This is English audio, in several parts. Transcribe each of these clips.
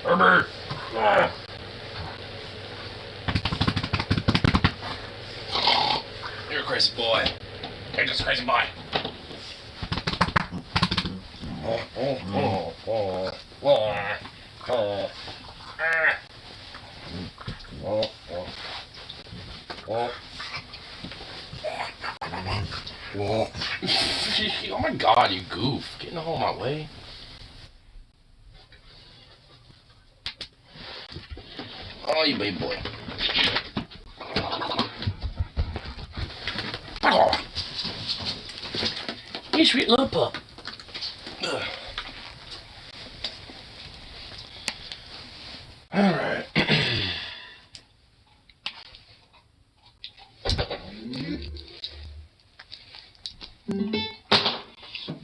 Herbert! You're a crazy boy. You're just a crazy boy. Oh my god, you goof. Get in the hole of my way. Oh, you baby boy. Oh. You sweet little pup. Ugh. Alright.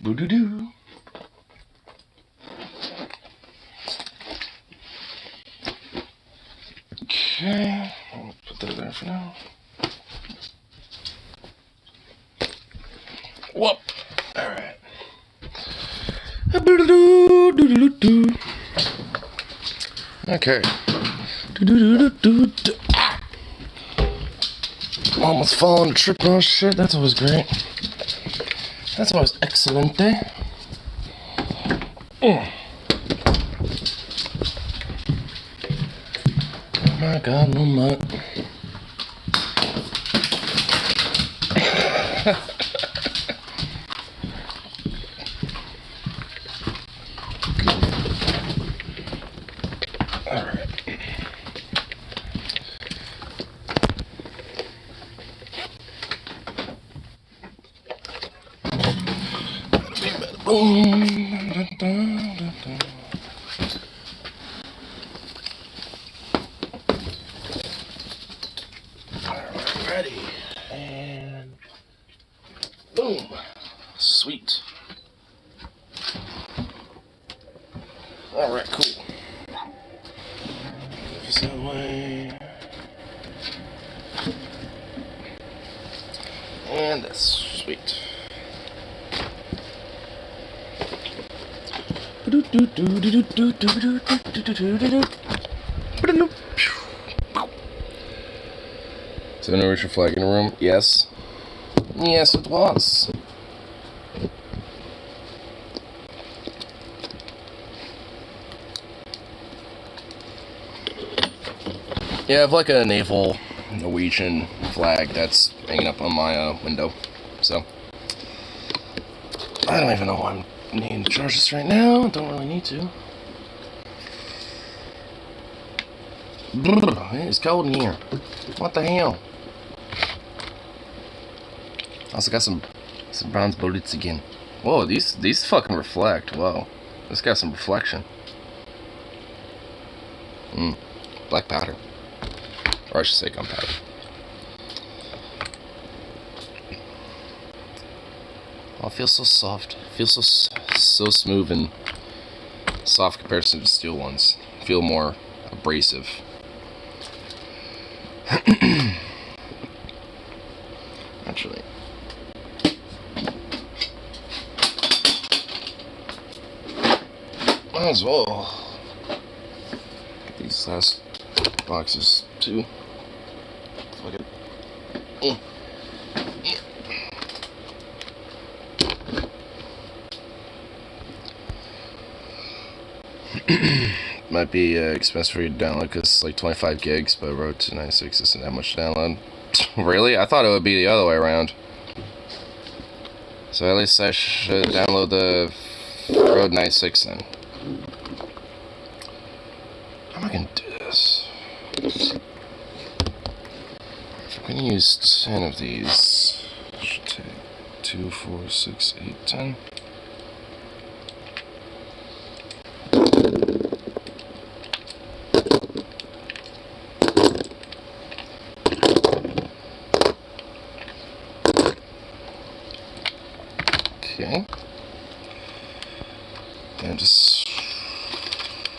Boo-doo-doo. Okay, I'll put that there for now. Whoop. Alright. Okay. Ah. Almost falling and tripping. Oh shit, that's always great. That's always excellent, eh? Oh my god, no mutt. Alright. Alright, ready. And boom. Sweet. Alright, cool. This that way. And that's sweet. Is there an original flag in the room? Yes. Yes, it was. Yeah, I have like a naval Norwegian flag that's hanging up on my window. So, I don't even know why I'm needing to charge this right now. Don't really need to. It's cold in here. What the hell? Also got some bronze bullets again. Whoa, these fucking reflect. Whoa, this got some reflection. Black powder, or I should say gunpowder. Oh, it feels so soft. It feels so smooth and soft compared to the steel ones. Feel more abrasive. Actually, might as well get these last boxes too. Fuck it. Might be expensive for you to download because it's like 25 gigs, but Road to 96 isn't that much to download. Really? I thought it would be the other way around. So at least I should download the Road 96 then. How am I going to do this? If I'm going to use 10 of these, I should take 2, 4, 6, 8, 10. Okay. And just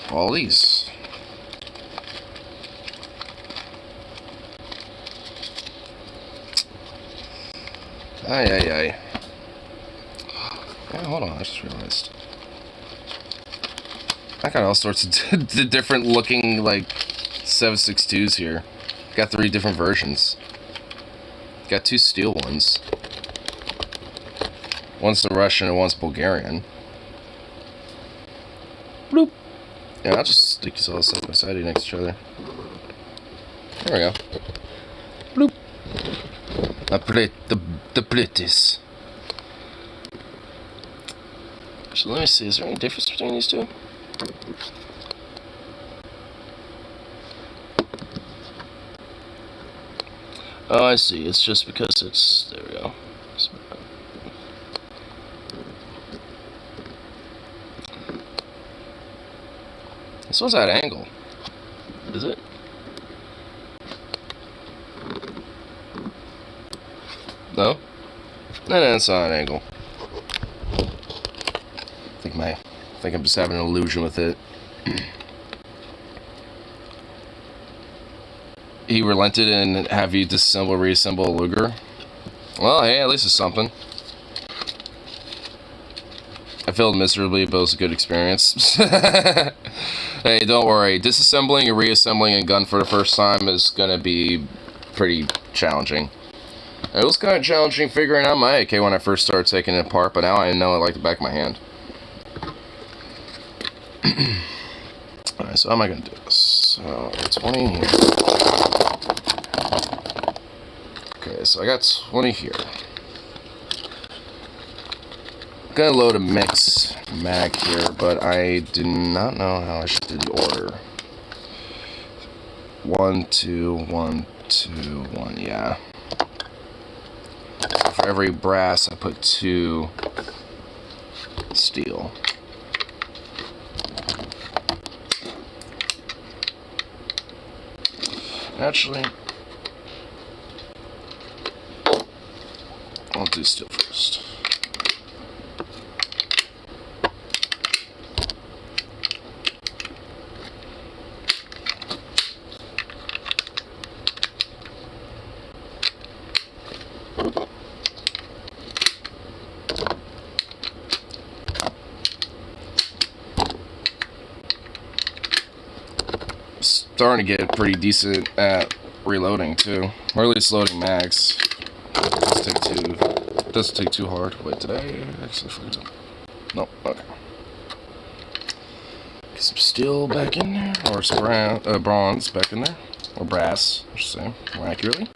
all these. Ay. Yeah, hold on, I just realized. I got all sorts of different looking like 7.62s here. Got 3 different versions. Got 2 steel ones. One's the Russian and one's Bulgarian. Bloop. Yeah, I'll just stick these all side by side next to each other. There we go. Bloop. The plates. So let me see, is there any difference between these two? Oh, I see. It's just because it's... There we go. This one's at an angle. Is it? No? No, it's not an angle. I think I'm just having an illusion with it. He relented and have you reassemble a Luger. Well, hey, at least it's something. I failed miserably, but it was a good experience. Hey, don't worry. Disassembling and reassembling a gun for the first time is gonna be pretty challenging. It was kind of challenging figuring out my AK when I first started taking it apart, but now I know it like the back of my hand. Alright, so how am I going to do this? So, 20 here. Okay, so I got 20 here. I'm going to load a mix mag here, but I do not know how I should do the order. 1, 2, 1, 2, 1, yeah. So for every brass, I put 2 steel. Actually, I'll do steel first. Starting to get pretty decent at reloading too, or at least loading mags. Doesn't take too hard. Wait, did I actually forget it? Nope. Okay. Get some steel back in there, or some bronze back in there, or brass, I should say, more accurately.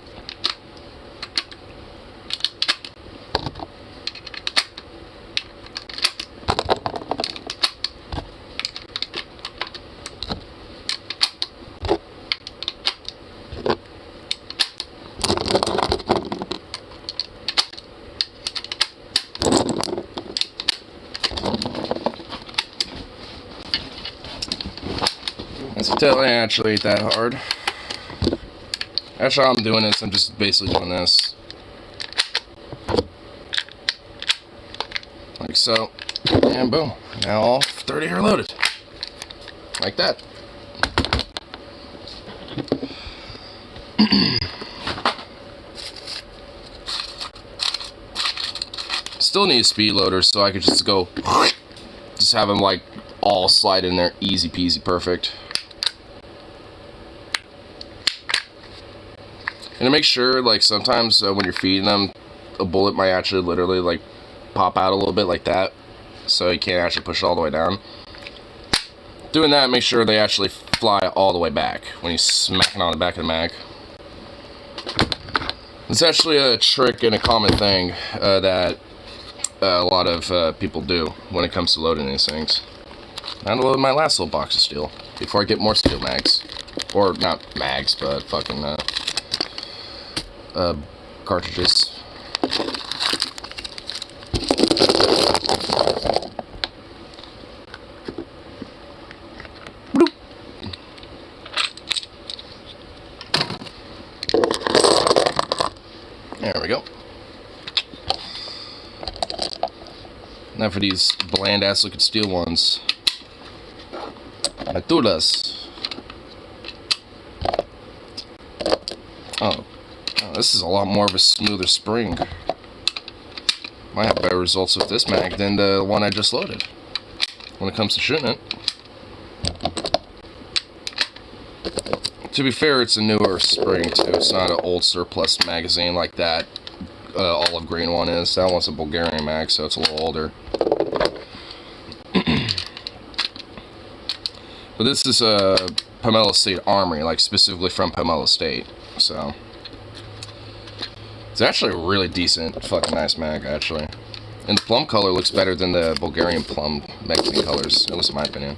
It's totally actually ain't that hard. Actually, how I'm doing this, I'm just basically doing this. Like so. And boom. Now all 30 are loaded. Like that. Still need a speed loader so I could just go, just have them like all slide in there, easy peasy, perfect. And to make sure, like sometimes when you're feeding them, a bullet might actually literally like pop out a little bit like that, so you can't actually push it all the way down. Doing that, make sure they actually fly all the way back when you smack it on the back of the mag. It's actually a trick and a common thing that a lot of people do when it comes to loading these things. I'm gonna load my last little box of steel before I get more steel mags. Or not mags, but fucking cartridges. Bloop. There we go. Now for these bland ass looking steel ones. Matulas. Oh, this is a lot more of a smoother spring. Might have better results with this mag than the one I just loaded when it comes to shooting it. To be fair, it's a newer spring too. It's not an old surplus magazine like that olive green one is. That one's a Bulgarian mag, so it's a little older. But this is a Pomelo State Armory, like specifically from Pomelo State. So it's actually a really decent, fucking nice mag, actually. And the plum color looks better than the Bulgarian plum magazine colors, at least in my opinion.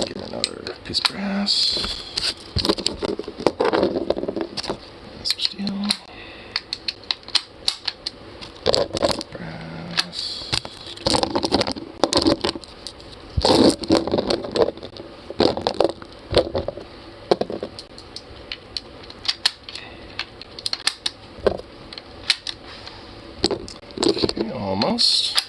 Get another piece of brass. Some steel. Brass. Okay, almost.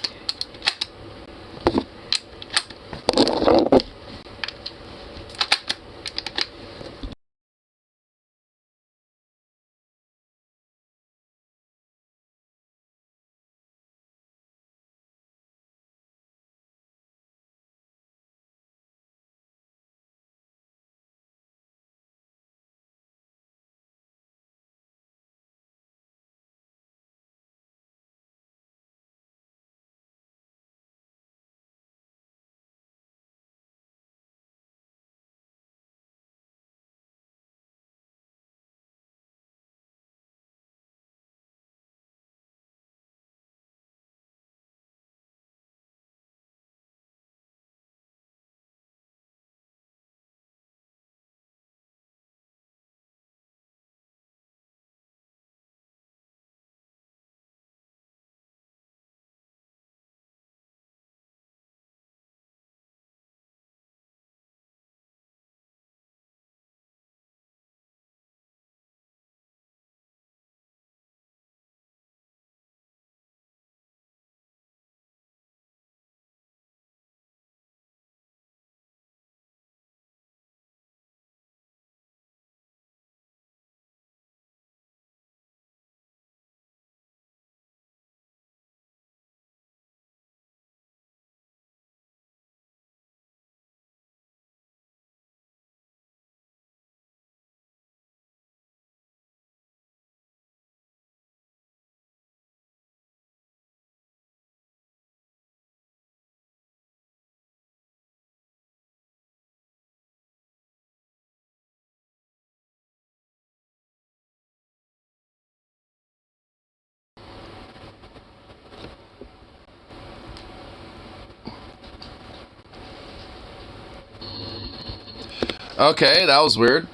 Okay, that was weird.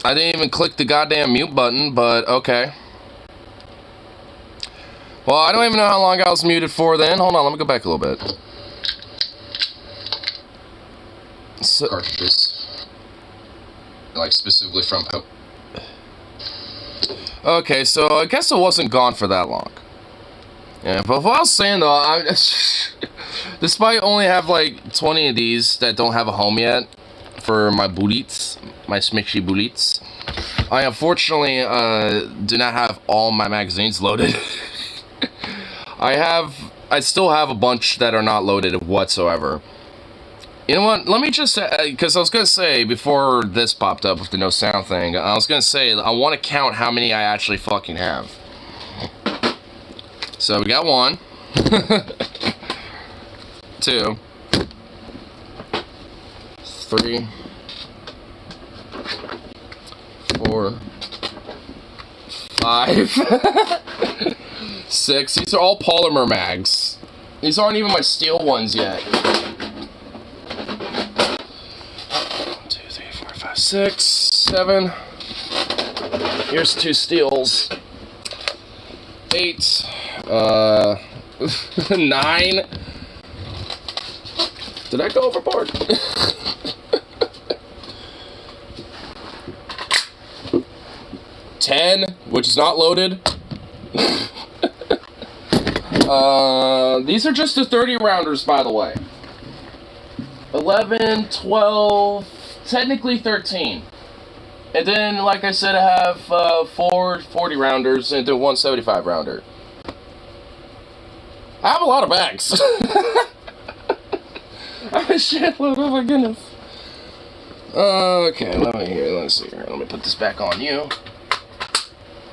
I didn't even click the goddamn mute button, but okay. Well, I don't even know how long I was muted for then. Hold on, let me go back a little bit. So, cartridges. Like, specifically from... Okay, so I guess it wasn't gone for that long. Yeah, but what I was saying though, despite only have like 20 of these that don't have a home yet, for my bullets, my smishy bullets, I unfortunately do not have all my magazines loaded. I still have a bunch that are not loaded whatsoever. You know what, let me just, because I was going to say, before this popped up with the no sound thing, I was going to say, I want to count how many I actually fucking have. So we got 1, 2, 3, 4, 5, 6. These are all polymer mags. These aren't even my steel ones yet. 1, 2, 3, 4, 5, 6, 7. Here's 2 steels. 8. 9. Did I go overboard? 10, which is not loaded. These are just the 30 rounders, by the way. 11, 12, technically 13. And then, like I said, I have 4 40 rounders and then 1 75 rounder. I have a lot of bags. I my shit load. Oh my goodness. Okay, let's see here. Let me put this back on you.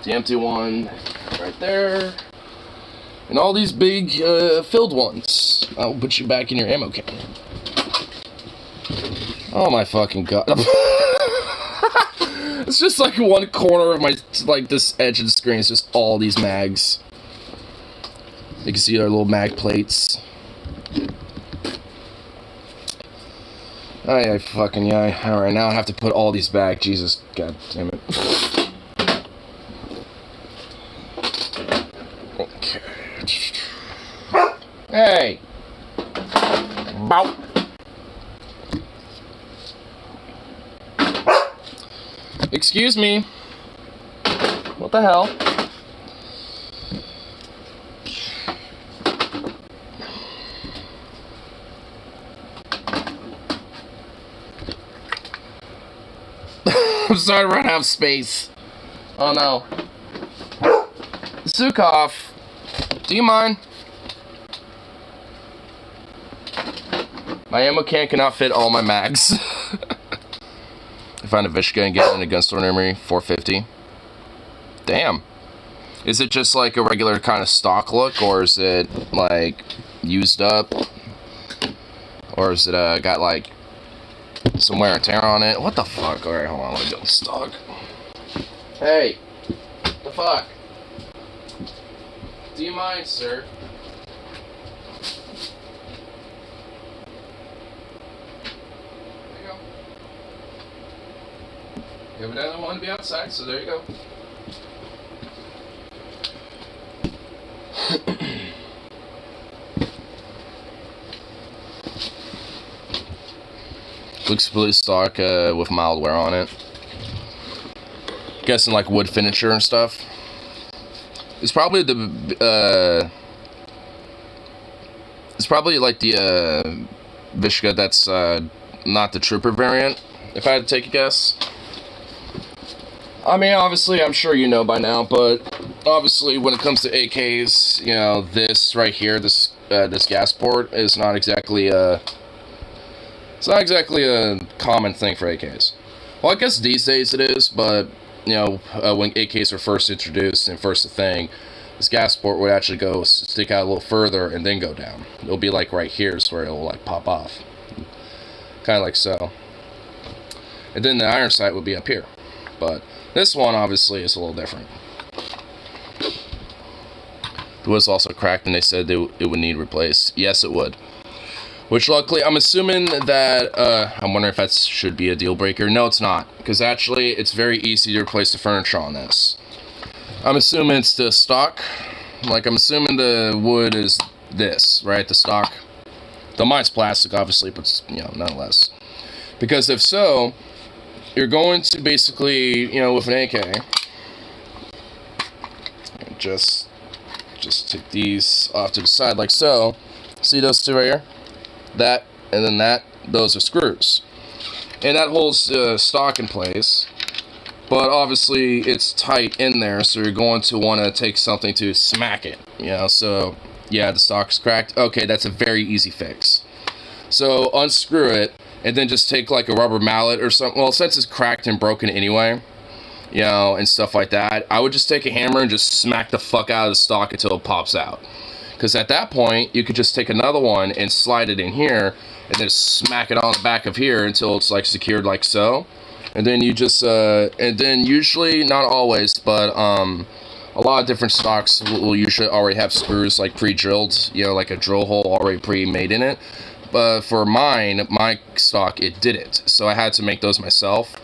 The empty one right there. And all these big filled ones. I'll put you back in your ammo can. Oh my fucking god. It's just like one corner of my, like this edge of the screen is just all these mags. You can see our little mag plates. Alright, now I have to put all these back. Jesus, god damn it. Okay. Hey! Bow! Excuse me. What the hell? I'm starting to run out of space. Oh no. Zukov, do you mind? My ammo can cannot fit all my mags. I found a Brisket and get in a gun store near me, 450. Damn. Is it just like a regular kind of stock look, or is it like used up? Or is it got like some wear and tear on it? What the fuck? Alright, hold on, let me go stock. Hey! What the fuck? Do you mind, sir? There you go. You evidently want to be outside, so there you go. Looks completely stock with mild wear on it. Guessing like wood finisher and stuff. It's probably the it's probably like the Brisket that's not the Trooper variant, if I had to take a guess. I mean, obviously, I'm sure you know by now, but obviously, when it comes to AKs, you know, this right here, this gas port is not exactly it's not exactly a common thing for AKs. Well, I guess these days it is, but you know, when AKs were first introduced and first a thing, this gas port would actually go stick out a little further and then go down. It'll be like right here is where it'll like pop off, kind of like so. And then the iron sight would be up here, but this one obviously is a little different. It was also cracked, and they said it would need replaced. Yes, it would. Which luckily, I'm assuming that, I'm wondering if that should be a deal breaker. No, it's not. Because actually, it's very easy to replace the furniture on this. I'm assuming it's the stock. Like, I'm assuming the wood is this, right? The stock. The mine's plastic, obviously, but, you know, nonetheless. Because if so, you're going to basically, you know, with an AK, just take these off to the side like so. See those two right here? That, and then that, those are screws. And that holds stock in place. But obviously, it's tight in there, so you're going to want to take something to smack it. You know, so, yeah, the stock's cracked. Okay, that's a very easy fix. So, unscrew it, and then just take, like, a rubber mallet or something. Well, since it's cracked and broken anyway, you know, and stuff like that, I would just take a hammer and just smack the fuck out of the stock until it pops out. Because at that point, you could just take another one and slide it in here, and then smack it on the back of here until it's like secured like so. And then you just, and then usually, not always, but a lot of different stocks will usually already have screws like pre-drilled, you know, like a drill hole already pre-made in it. But for mine, my stock, it didn't. So I had to make those myself.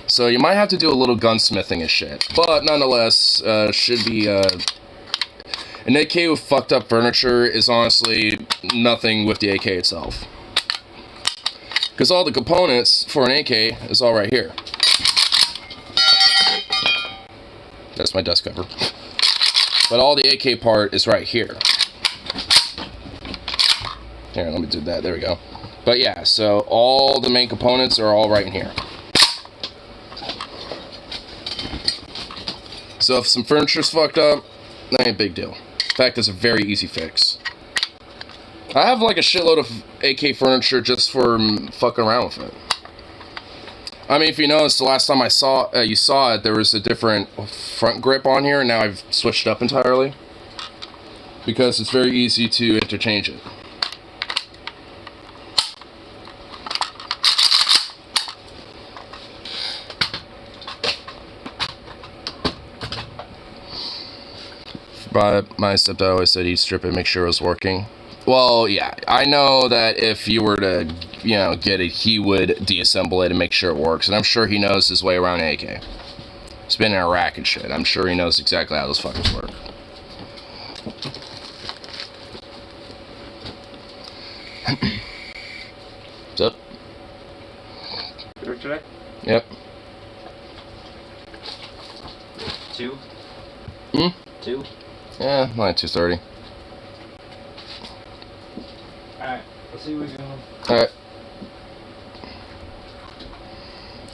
So you might have to do a little gunsmithing and shit. But nonetheless, should be, an AK with fucked up furniture is honestly nothing with the AK itself. Because all the components for an AK is all right here. That's my dust cover. But all the AK part is right here. Here, let me do that. There we go. But yeah, so all the main components are all right in here. So if some furniture's fucked up, that ain't a big deal. In fact, it's a very easy fix. I have like a shitload of AK furniture just for fucking around with it. I mean, if you noticed, the last time you saw it, there was a different front grip on here, and now I've switched up entirely. Because it's very easy to interchange it. But my stepdad always said he'd strip it, make sure it was working. Well, yeah, I know that if you were to, get it, he would deassemble it and make sure it works. And I'm sure he knows his way around AK. He's been in Iraq and shit. I'm sure he knows exactly how those fuckers work. What's up? Good today? Yep. 2? 2? Yeah, like 2:30. Alright, let's see where we're going. Alright.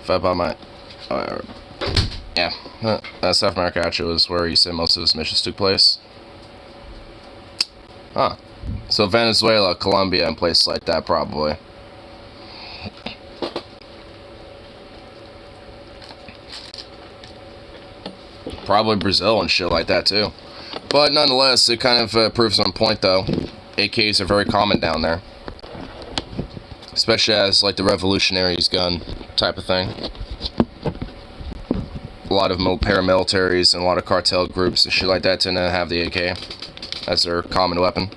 If I buy my... yeah. South America actually was where he said most of his missions took place. Huh. So Venezuela, Colombia, and places like that, probably. Probably Brazil and shit like that, too. But nonetheless, it kind of proves on point, though. AKs are very common down there. Especially as, like, the revolutionaries gun type of thing. A lot of paramilitaries and a lot of cartel groups and shit like that tend to have the AK as their common weapon.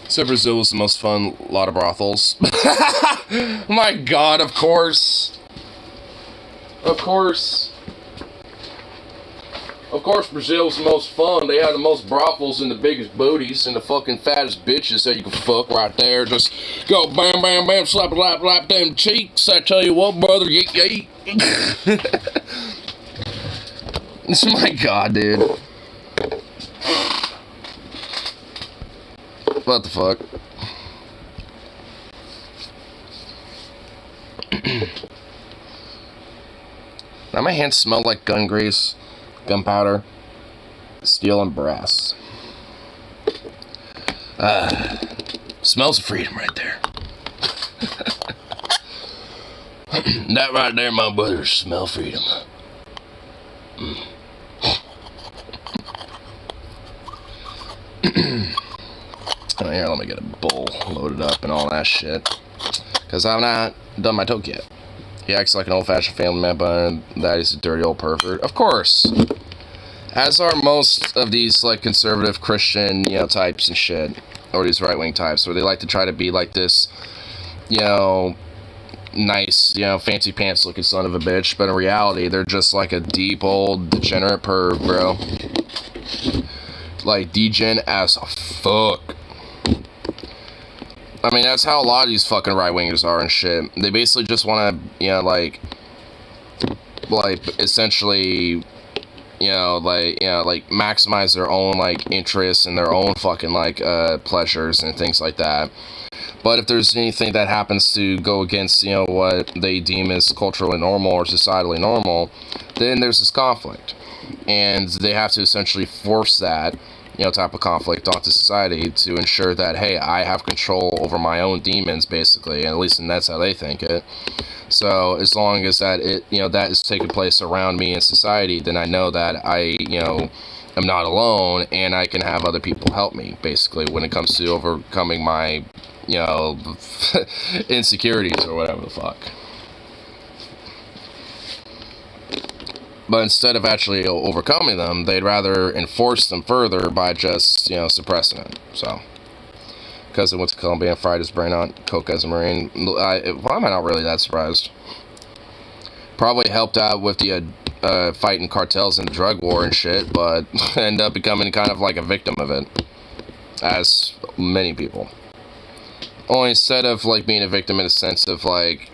So Brazil was the most fun, a lot of brothels. My god, of course. Of course. Of course Brazil was the most fun. They had the most brothels and the biggest booties and the fucking fattest bitches that you can fuck right there. Just go bam, bam, bam, slap, lap, lap, them cheeks. I tell you what, brother, yeet, yeet. My god, dude. What the fuck? Now my hands smell like gun grease, gunpowder, steel, and brass. Smells of freedom right there. That right there, my brothers, smell freedom. Oh, here, let me get a bowl loaded up and all that shit. Because I've not done my toke yet. He acts like an old-fashioned family member, and that he's a dirty old pervert. Of course. As are most of these, like, conservative Christian, types and shit. Or these right-wing types, where they like to try to be like this, nice, fancy pants looking son of a bitch. But in reality, they're just like a deep old degenerate perv, bro. Like, degen as fuck. I mean, that's how a lot of these fucking right-wingers are and shit. They basically just want to, like, essentially, maximize their own, like, interests and their own fucking, like, pleasures and things like that. But if there's anything that happens to go against, what they deem as culturally normal or societally normal, then there's this conflict. And they have to essentially force that, type of conflict onto society to ensure that, hey, I have control over my own demons, basically, and at least that's how they think it. So as long as that that is taking place around me in society, then I know that I, am not alone, and I can have other people help me, basically, when it comes to overcoming my, insecurities or whatever the fuck. But instead of actually overcoming them, they'd rather enforce them further by just, suppressing it. So, cousin went to Colombia and fried his brain on coke as a Marine. Why am I not really that surprised? Probably helped out with the fighting cartels and the drug war and shit, but ended up becoming kind of like a victim of it. As many people. Only instead of, like, being a victim in a sense of, like,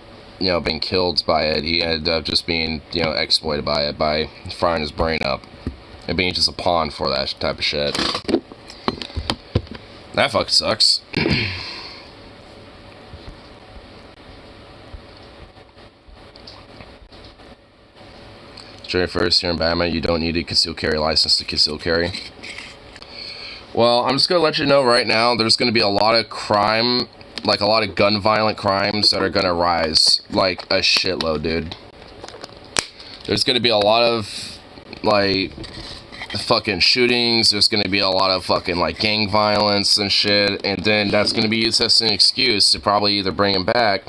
being killed by it, he ended up just being, exploited by it, by frying his brain up, and being just a pawn for that type of shit. That fucking sucks. January 1st here in Bama, you don't need a concealed carry license to conceal carry. Well, I'm just going to let you know right now, there's going to be a lot of crime, like a lot of gun violent crimes that are going to rise, like a shitload, dude. There's going to be a lot of, like, fucking shootings, there's going to be a lot of fucking, like, gang violence and shit, and then that's going to be used as an excuse to probably either bring them back,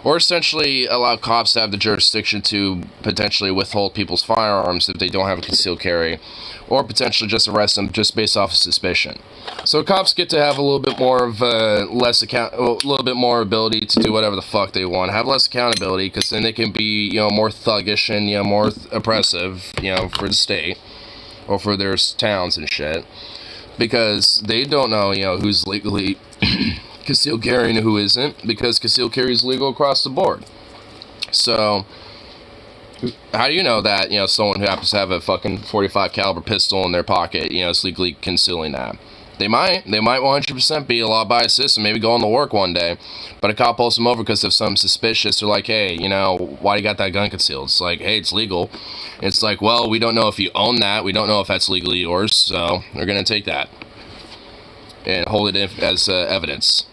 or essentially allow cops to have the jurisdiction to potentially withhold people's firearms if they don't have a concealed carry, or potentially just arrest them just based off of suspicion. So cops get to have a little bit more of a little bit more ability to do whatever the fuck they want, have less accountability, because then they can be, you know, more thuggish and, you know, more oppressive, you know, for the state or for their towns and shit, because they don't know, you know, who's legally concealed carry and who isn't, because concealed carry is legal across the board. So how do you know that, you know, someone who happens to have a fucking .45 caliber pistol in their pocket, you know, is legally concealing that? They might 100% be a law-abiding citizen, maybe go on to work one day, but a cop pulls them over because of something suspicious. They're like, hey, you know, why do you got that gun concealed? It's like, hey, it's legal. It's like, well, we don't know if you own that, we don't know if that's legally yours, so we're gonna take that and hold it as evidence.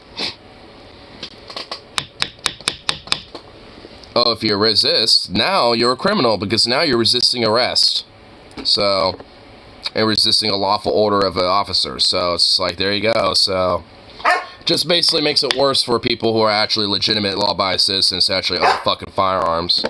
Oh, if you resist, now you're a criminal, because now you're resisting arrest. So, and resisting a lawful order of an officer. So it's like, there you go. So, just basically makes it worse for people who are actually legitimate law-abiding citizens to actually own fucking firearms.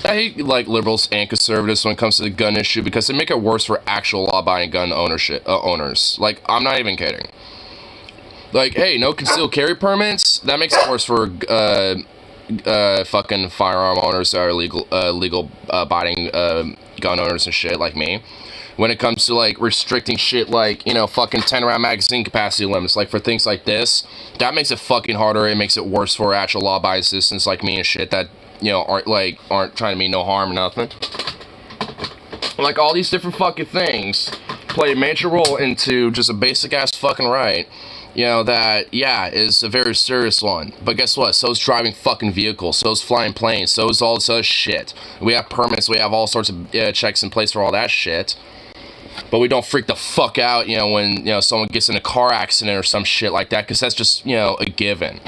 I hate, like, liberals and conservatives when it comes to the gun issue, because they make it worse for actual law-abiding gun owners. Like, I'm not even kidding. Like, hey, no concealed carry permits? That makes it worse for fucking firearm owners that are legal abiding gun owners and shit like me. When it comes to, like, restricting shit like, you know, fucking 10-round magazine capacity limits, like, for things like this, that makes it fucking harder. It makes it worse for actual law-abiding citizens like me and shit that, you know, aren't trying to mean no harm or nothing. Like, all these different fucking things play a major role into just a basic-ass fucking right. You know, that, yeah, is a very serious one. But guess what? So is driving fucking vehicles. So is flying planes. So is all this other shit. We have permits. We have all sorts of checks in place for all that shit. But we don't freak the fuck out, you know, when, you know, someone gets in a car accident or some shit like that. Because that's just, you know, a given.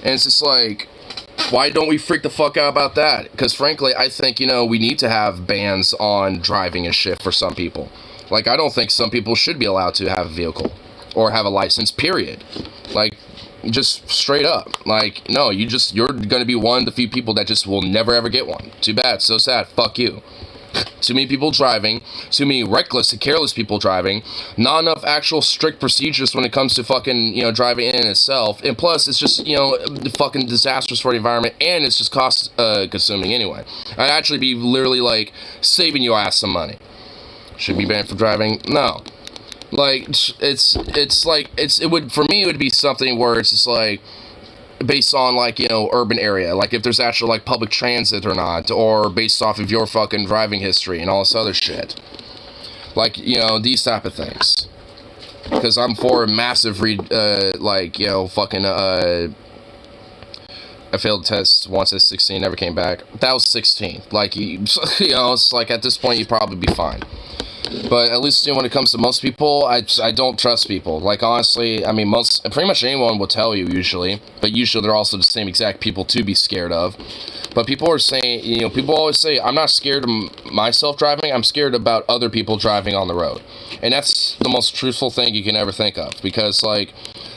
And it's just like, why don't we freak the fuck out about that? Because frankly, I think, you know, we need to have bans on driving and shit for some people. Like, I don't think some people should be allowed to have a vehicle or have a license, period. Like, just straight up. Like, no, you're gonna be one of the few people that just will never ever get one. Too bad, so sad, fuck you. Too many people driving, too many reckless and careless people driving, not enough actual strict procedures when it comes to fucking, you know, driving in itself, and plus, it's just, you know, fucking disastrous for the environment, and it's just cost consuming anyway. I'd actually be literally, like, saving your ass some money. Should be banned for driving? No. Like, it would, for me, it would be something where it's just, like, based on, like, you know, urban area, like, if there's actual, like, public transit or not, or based off of your fucking driving history and all this other shit. Like, you know, these type of things. Because I'm for a massive, like, you know, fucking, I failed the test once at 16, never came back. That was 16. Like, you know, it's like, at this point, you'd probably be fine. But at least, you know, when it comes to most people, I don't trust people. Like, honestly, I mean, pretty much anyone will tell you, usually. But usually they're also the same exact people to be scared of. But people are saying, you know, people always say, I'm not scared of myself driving, I'm scared about other people driving on the road. And that's the most truthful thing you can ever think of. Because, like,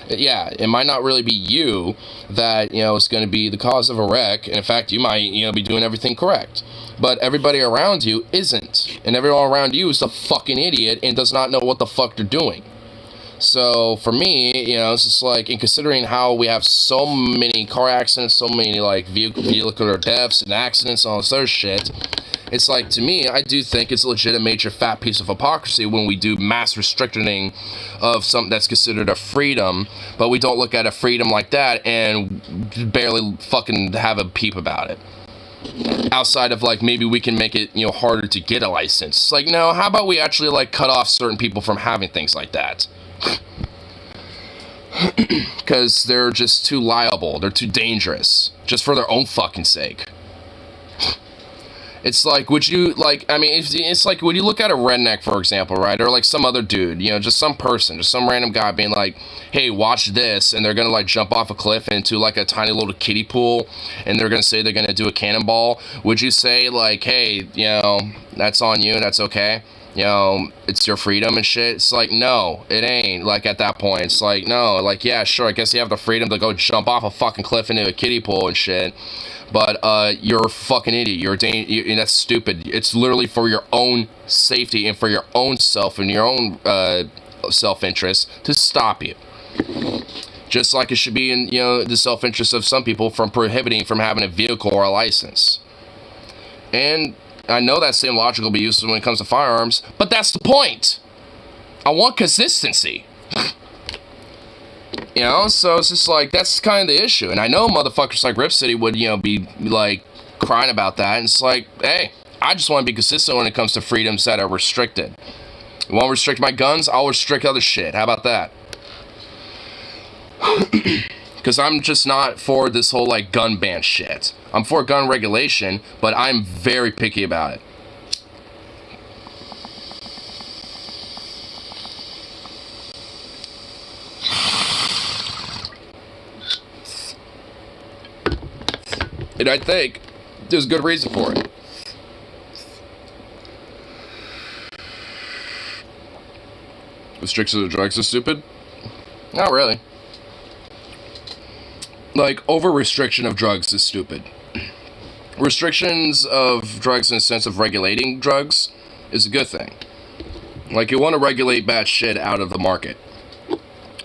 yeah, it might not really be you that, you know, is going to be the cause of a wreck. And in fact, you might, you know, be doing everything correct. But everybody around you isn't. And everyone around you is a fucking idiot and does not know what the fuck they're doing. So, for me, you know, it's just like, in considering how we have so many car accidents, so many, like, vehicular deaths and accidents and all this other shit, it's like, to me, I do think it's a legit major fat piece of hypocrisy when we do mass restricting of something that's considered a freedom, but we don't look at a freedom like that and barely fucking have a peep about it. outside of like maybe we can make it, you know, harder to get a license. It's like, no, how about we actually like cut off certain people from having things like that? Because they're just too liable, they're too dangerous, just for their own fucking sake. It's like, would you, like, I mean, it's like, when you look at a redneck, for example, right, or like some other dude, you know, just some person, just some random guy being like, hey, watch this, and they're gonna, like, jump off a cliff into, like, a tiny little kiddie pool, and they're gonna say they're gonna do a cannonball, would you say, like, hey, you know, that's on you, that's okay? You know, it's your freedom and shit? It's like, no, it ain't. Like, at that point, it's like, no, like, yeah, sure, I guess you have the freedom to go jump off a fucking cliff into a kiddie pool and shit, but you're a fucking idiot. That's stupid. It's literally for your own safety and for your own self and your own self-interest to stop you. Just like it should be in, you know, the self-interest of some people from prohibiting from having a vehicle or a license. And I know that same logic will be used when it comes to firearms, but that's the point. I want consistency. You know, so it's just like, that's kind of the issue. And I know motherfuckers like Rip City would, you know, be like crying about that. And it's like, hey, I just want to be consistent when it comes to freedoms that are restricted. You want to restrict my guns? I'll restrict other shit. How about that? Because I'm just not for this whole, like, gun ban shit. I'm for gun regulation, but I'm very picky about it. And I think there's good reason for it. Restrictions of drugs are stupid? Not really. Like, over-restriction of drugs is stupid. Restrictions of drugs in the sense of regulating drugs is a good thing. Like, you want to regulate bad shit out of the market.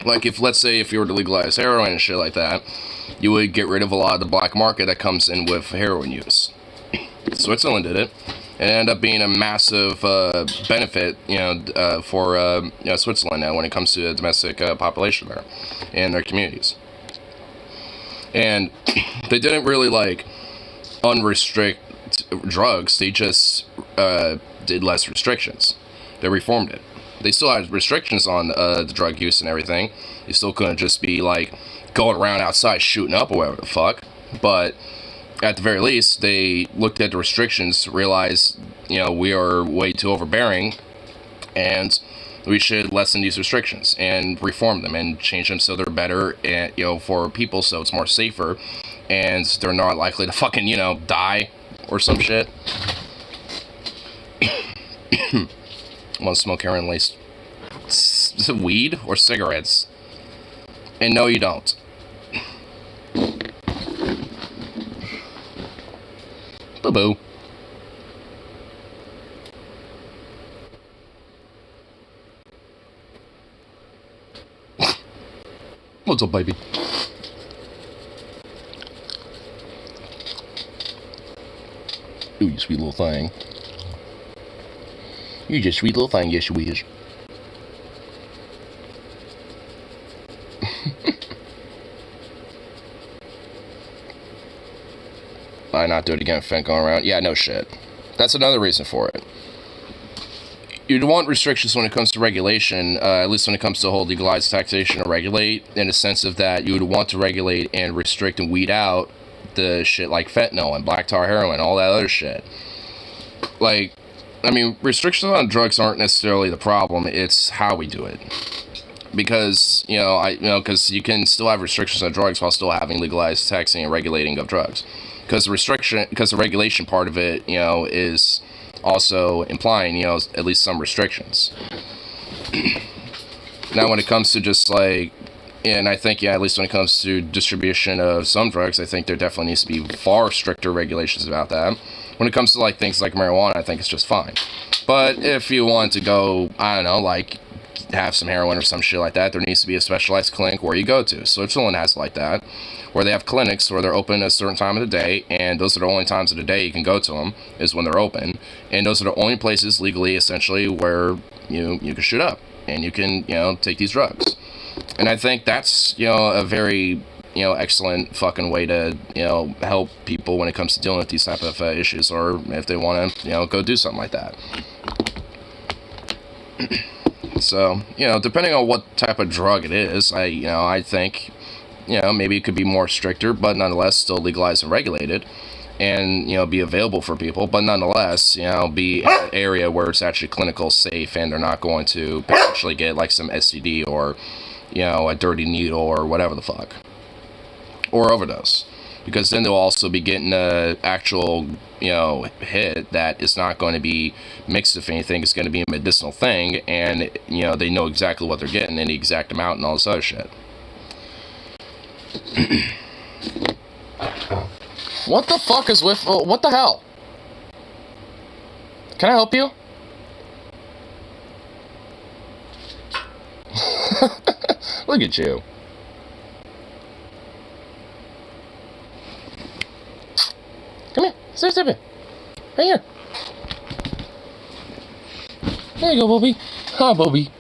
Like, if, let's say, if you were to legalize heroin and shit like that, you would get rid of a lot of the black market that comes in with heroin use. Switzerland did it. It ended up being a massive benefit, you know, for you know, Switzerland now when it comes to the domestic population there and their communities. And they didn't really, like, unrestrict drugs. They just did less restrictions. They reformed it. They still had restrictions on the drug use and everything. You still couldn't just be, like, going around outside shooting up or whatever the fuck. But at the very least, they looked at the restrictions, realized, you know, we are way too overbearing, and we should lessen these restrictions and reform them and change them so they're better, and, you know, for people, so it's more safer, and they're not likely to fucking, you know, die or some shit. Want to smoke heroin laced weed or cigarettes? And no, you don't. Boo-boo. What's up, baby? Ooh, you sweet little thing. You're just a sweet little thing, yes you is. Why not do it again, Fent going around? Yeah, no shit. That's another reason for it. You'd want restrictions when it comes to regulation, at least when it comes to whole legalized taxation or regulate, in a sense of that you would want to regulate and restrict and weed out the shit like fentanyl and black tar heroin, all that other shit. Like, I mean, restrictions on drugs aren't necessarily the problem, it's how we do it. Because, because you can still have restrictions on drugs while still having legalized taxing and regulating of drugs. Because the regulation part of it, is also implying, at least some restrictions. Now, when it comes to just like, and I think, at least when it comes to distribution of some drugs, I think there definitely needs to be far stricter regulations about that. When it comes to like things like marijuana, I think it's just fine. But if you want to go, I don't know, like have some heroin or some shit like that, there needs to be a specialized clinic where you go to. Switzerland has like that, where they have clinics where they're open at a certain time of the day, and those are the only times of the day you can go to them, is when they're open. And those are the only places legally, essentially, where you can shoot up and you can, take these drugs. And I think that's, a very excellent fucking way to, help people when it comes to dealing with these type of issues, or if they want to, go do something like that. So, depending on what type of drug it is, I think, maybe it could be more stricter, but nonetheless still legalized and regulated, and, be available for people, but nonetheless, be in an area where it's actually clinical safe, and they're not going to potentially get, like, some STD, or, a dirty needle, or whatever the fuck. Or overdose. Because then they'll also be getting a actual, hit that is not going to be mixed with anything. It's going to be a medicinal thing, and, they know exactly what they're getting and the exact amount and all this other shit. What the fuck is with... what the hell? Can I help you? Look at you. Come here. Sit here. Right here. There you go, Bobby. Hi, Bobby.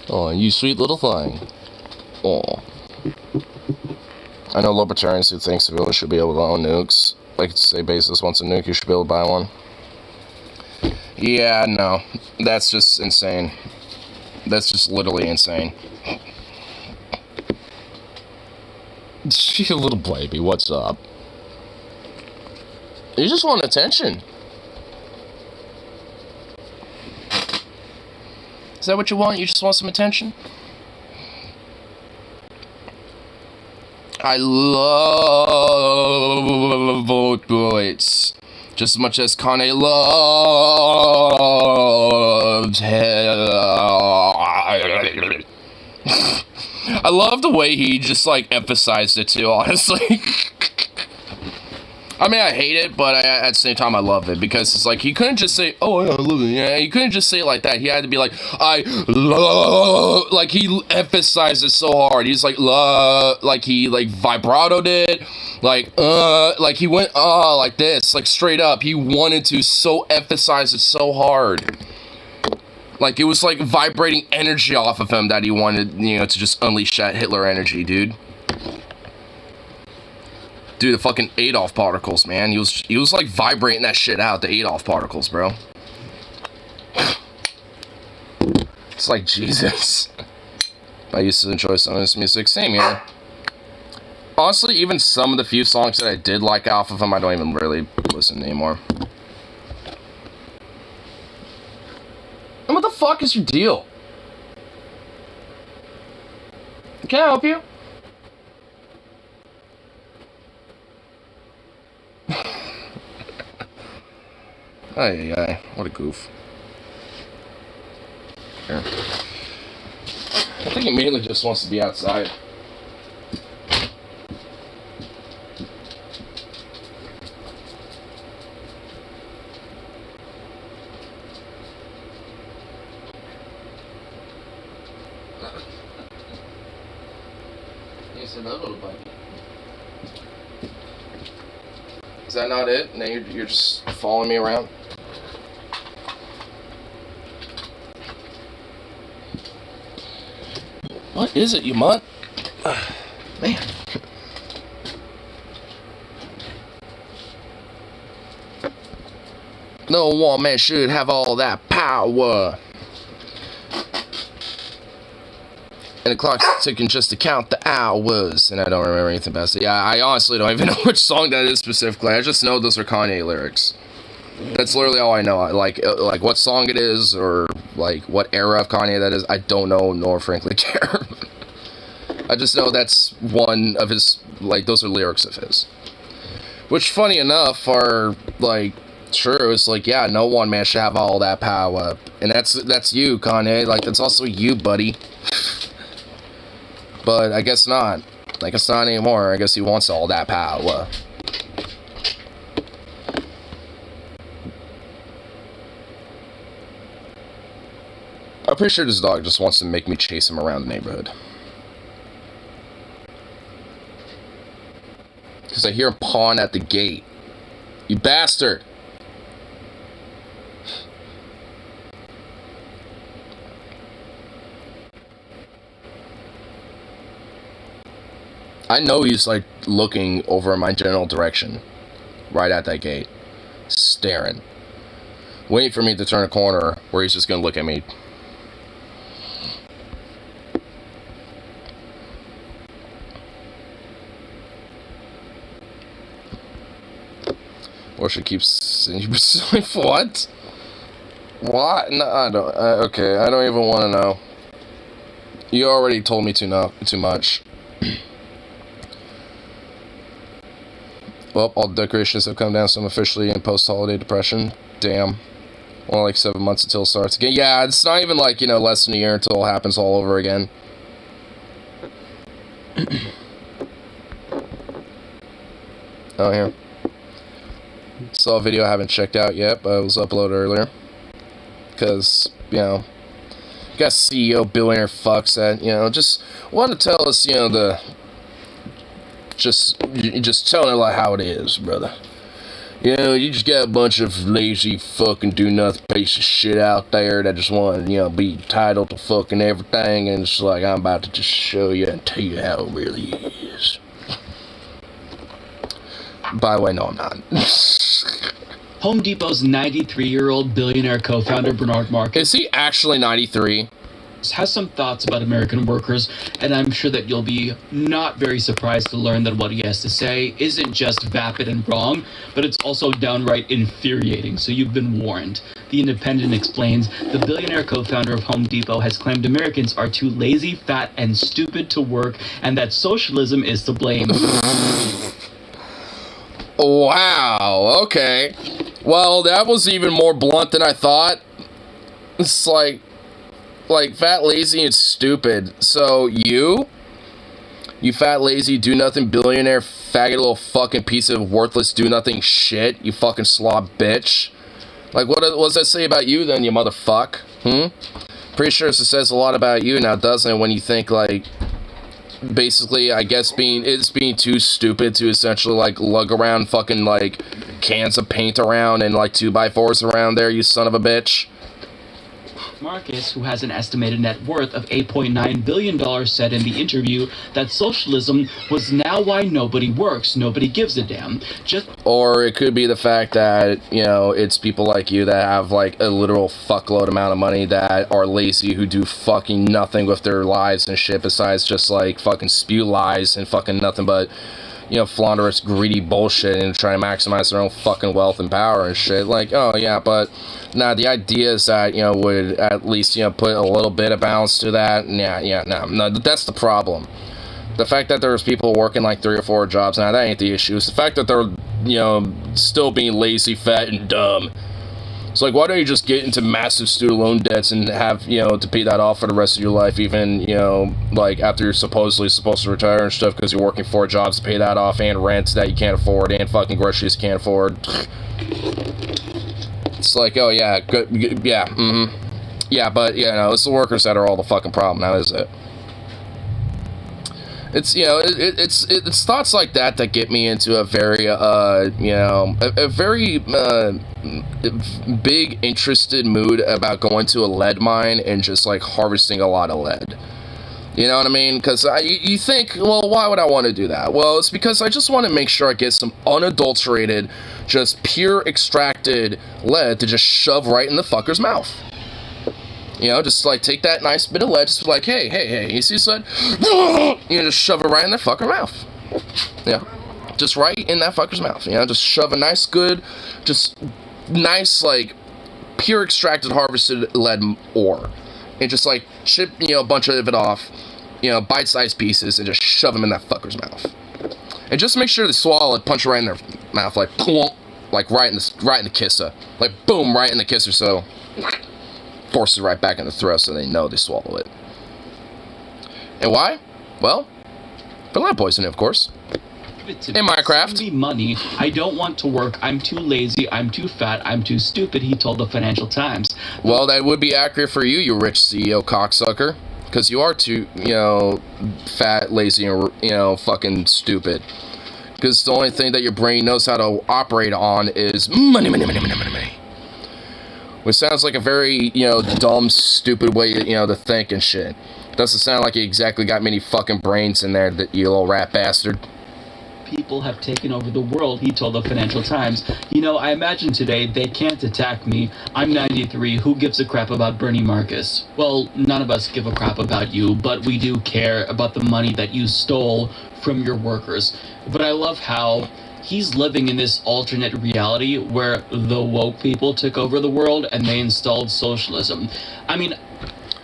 Oh, you sweet little thing. Oh. I know libertarians who think civilians should be able to own nukes. Like, say basis wants a nuke, you should be able to buy one. Yeah, no. That's just insane. That's just literally insane. You little baby, what's up? You just want attention. Is that what you want? You just want some attention? I love boys just as much as Kanye loves hell. I love the way he just, like, emphasized it too, honestly. I mean, I hate it, but at the same time, I love it, because it's like, he couldn't just say, oh, yeah, I love it, yeah, he couldn't just say it like that. He had to be like, I love, like, he emphasized it so hard. He's like, love, like, he, like, vibratoed it, like he went, like this, like, straight up. He wanted to so emphasize it so hard. Like, it was, like, vibrating energy off of him that he wanted, to just unleash that Hitler energy, dude. Dude, the fucking Adolf particles, man. He was like vibrating that shit out, the Adolf particles, bro. It's like, Jesus. I used to enjoy some of this music. Same here. Honestly, even some of the few songs that I did like off of him, I don't even really listen anymore. And what the fuck is your deal? Can I help you? Ay, what a goof. Here. I think he mainly just wants to be outside. He said, little buddy. Is that not it? Now you're just following me around? What is it, you mutt? Man. No one man should have all that power. And the clock's ticking just to count the hours. And I don't remember anything about it. Yeah, I honestly don't even know which song that is specifically. I just know those are Kanye lyrics. That's literally all I know. Like what song it is, or like what era of Kanye that is, I don't know, nor frankly care. I just know that's one of his, like, those are lyrics of his. Which, funny enough, are, like, true. It's like, yeah, no one man should have all that power. And that's you, Kanye. Like, that's also you, buddy. But I guess not. I guess not anymore. I guess he wants all that power. I'm pretty sure this dog just wants to make me chase him around the neighborhood. Because I hear him pawing at the gate. You bastard! I know he's like looking over in my general direction, right at that gate, staring, waiting for me to turn a corner where he's just gonna look at me. Or she keeps what? What? No, I don't. Okay, I don't even want to know. You already told me too much. Well, all decorations have come down, so I'm officially in post-holiday depression. Damn. Well, like 7 months until it starts again. Yeah, it's not even like, less than a year until it happens all over again. Oh, here. Saw a video I haven't checked out yet, but it was uploaded earlier. Because, got CEO billionaire fucks that, just want to tell us, just telling it like how it is, brother. You just got a bunch of lazy fucking do-nothing piece of shit out there that just want to, be entitled to fucking everything, and it's like, I'm about to just show you and tell you how it really is. By the way, no, I'm not. Home Depot's 93-year-old billionaire co-founder Bernard Marcus Is he actually 93? has some thoughts about American workers, and I'm sure that you'll be not very surprised to learn that what he has to say isn't just vapid and wrong, but it's also downright infuriating, so you've been warned. The Independent explains, the billionaire co-founder of Home Depot has claimed Americans are too lazy, fat, and stupid to work, and that socialism is to blame. Wow, okay. Well, that was even more blunt than I thought. It's like fat, lazy, and stupid. So you fat, lazy, do-nothing, billionaire, faggot, little fucking piece of worthless do-nothing shit, you fucking slob bitch. Like, what does that say about you then, you motherfuck? Pretty sure it says a lot about you now, doesn't it, when you think, like, basically, I guess being too stupid to essentially, like, lug around fucking, like, cans of paint around and, like, 2x4s around there, you son of a bitch. Marcus, who has an estimated net worth of $8.9 billion, said in the interview that socialism was now why nobody works, nobody gives a damn. Or it could be the fact that, it's people like you that have, like, a literal fuckload amount of money that are lazy, who do fucking nothing with their lives and shit besides just, like, fucking spew lies and fucking nothing but, flaunderous, greedy bullshit and try to maximize their own fucking wealth and power and shit. Like, oh, yeah, but, nah, the idea is that, would at least, put a little bit of balance to that. No, that's the problem. The fact that there's people working, like, 3 or 4 jobs now, that ain't the issue. It's the fact that they're, still being lazy, fat, and dumb. It's like, why don't you just get into massive student loan debts and have, to pay that off for the rest of your life, even, like, after you're supposedly supposed to retire and stuff, because you're working 4 jobs to pay that off, and rent that you can't afford, and fucking groceries you can't afford. It's like, oh, yeah, good, yeah, yeah, but, it's the workers that are all the fucking problem now, is it? It's, it's thoughts like that get me into a very, a very, big, interested mood about going to a lead mine and just, like, harvesting a lot of lead. You know what I mean? Because you think, well, why would I want to do that? Well, it's because I just want to make sure I get some unadulterated, just pure extracted lead to just shove right in the fucker's mouth. Just, like, take that nice bit of lead, just be like, hey, you see this lead? Just shove it right in that fucker's mouth. Yeah. Just right in that fucker's mouth. Just shove a nice, good, just nice, like, pure extracted, harvested lead ore. And just, like, chip, a bunch of it off, bite-sized pieces, and just shove them in that fucker's mouth. And just make sure they swallow it, punch it right in their mouth, like, plonk, like, right in the kisser. Like, boom, right in the kisser, so force it right back in the throat so they know they swallow it. And why? Well, for lead poisoning, of course. In Minecraft. Send me money. I don't want to work. I'm too lazy. I'm too fat. I'm too stupid, he told the Financial Times. Well, that would be accurate for you rich CEO cocksucker. Because you are too, fat, lazy, and, fucking stupid. Because the only thing that your brain knows how to operate on is money. Which sounds like a very, dumb, stupid way, to think and shit. Doesn't sound like you exactly got many fucking brains in there, that you little rat bastard. People have taken over the world, he told the Financial Times. You know, I imagine today they can't attack me. I'm 93. Who gives a crap about Bernie Marcus? Well, none of us give a crap about you, but we do care about the money that you stole from your workers. But I love how he's living in this alternate reality where the woke people took over the world and they installed socialism. I mean,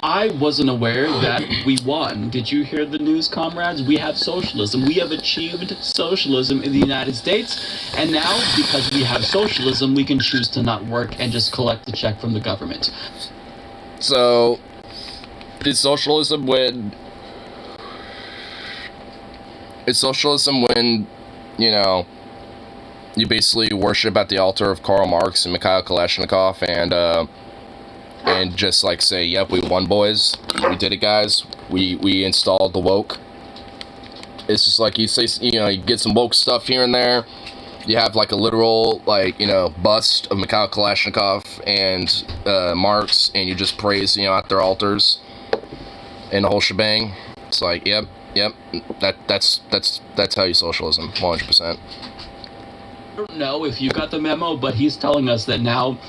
I wasn't aware that we won. Did you hear the news, comrades? We have socialism. We have achieved socialism in the United States. And now, because we have socialism, we can choose to not work and just collect the check from the government. So, is socialism when... Is socialism when, you know, you basically worship at the altar of Karl Marx and Mikhail Kalashnikov and just like say, yep, we won, boys. We did it, guys. We installed the woke. It's just like you say, you know, you get some woke stuff here and there. You have like a literal, like, you know, bust of Mikhail Kalashnikov and Marx, and you just praise, you know, at their altars and the whole shebang. It's like, yep, that's how you socialism, 100%. I don't know if you got the memo, but he's telling us that now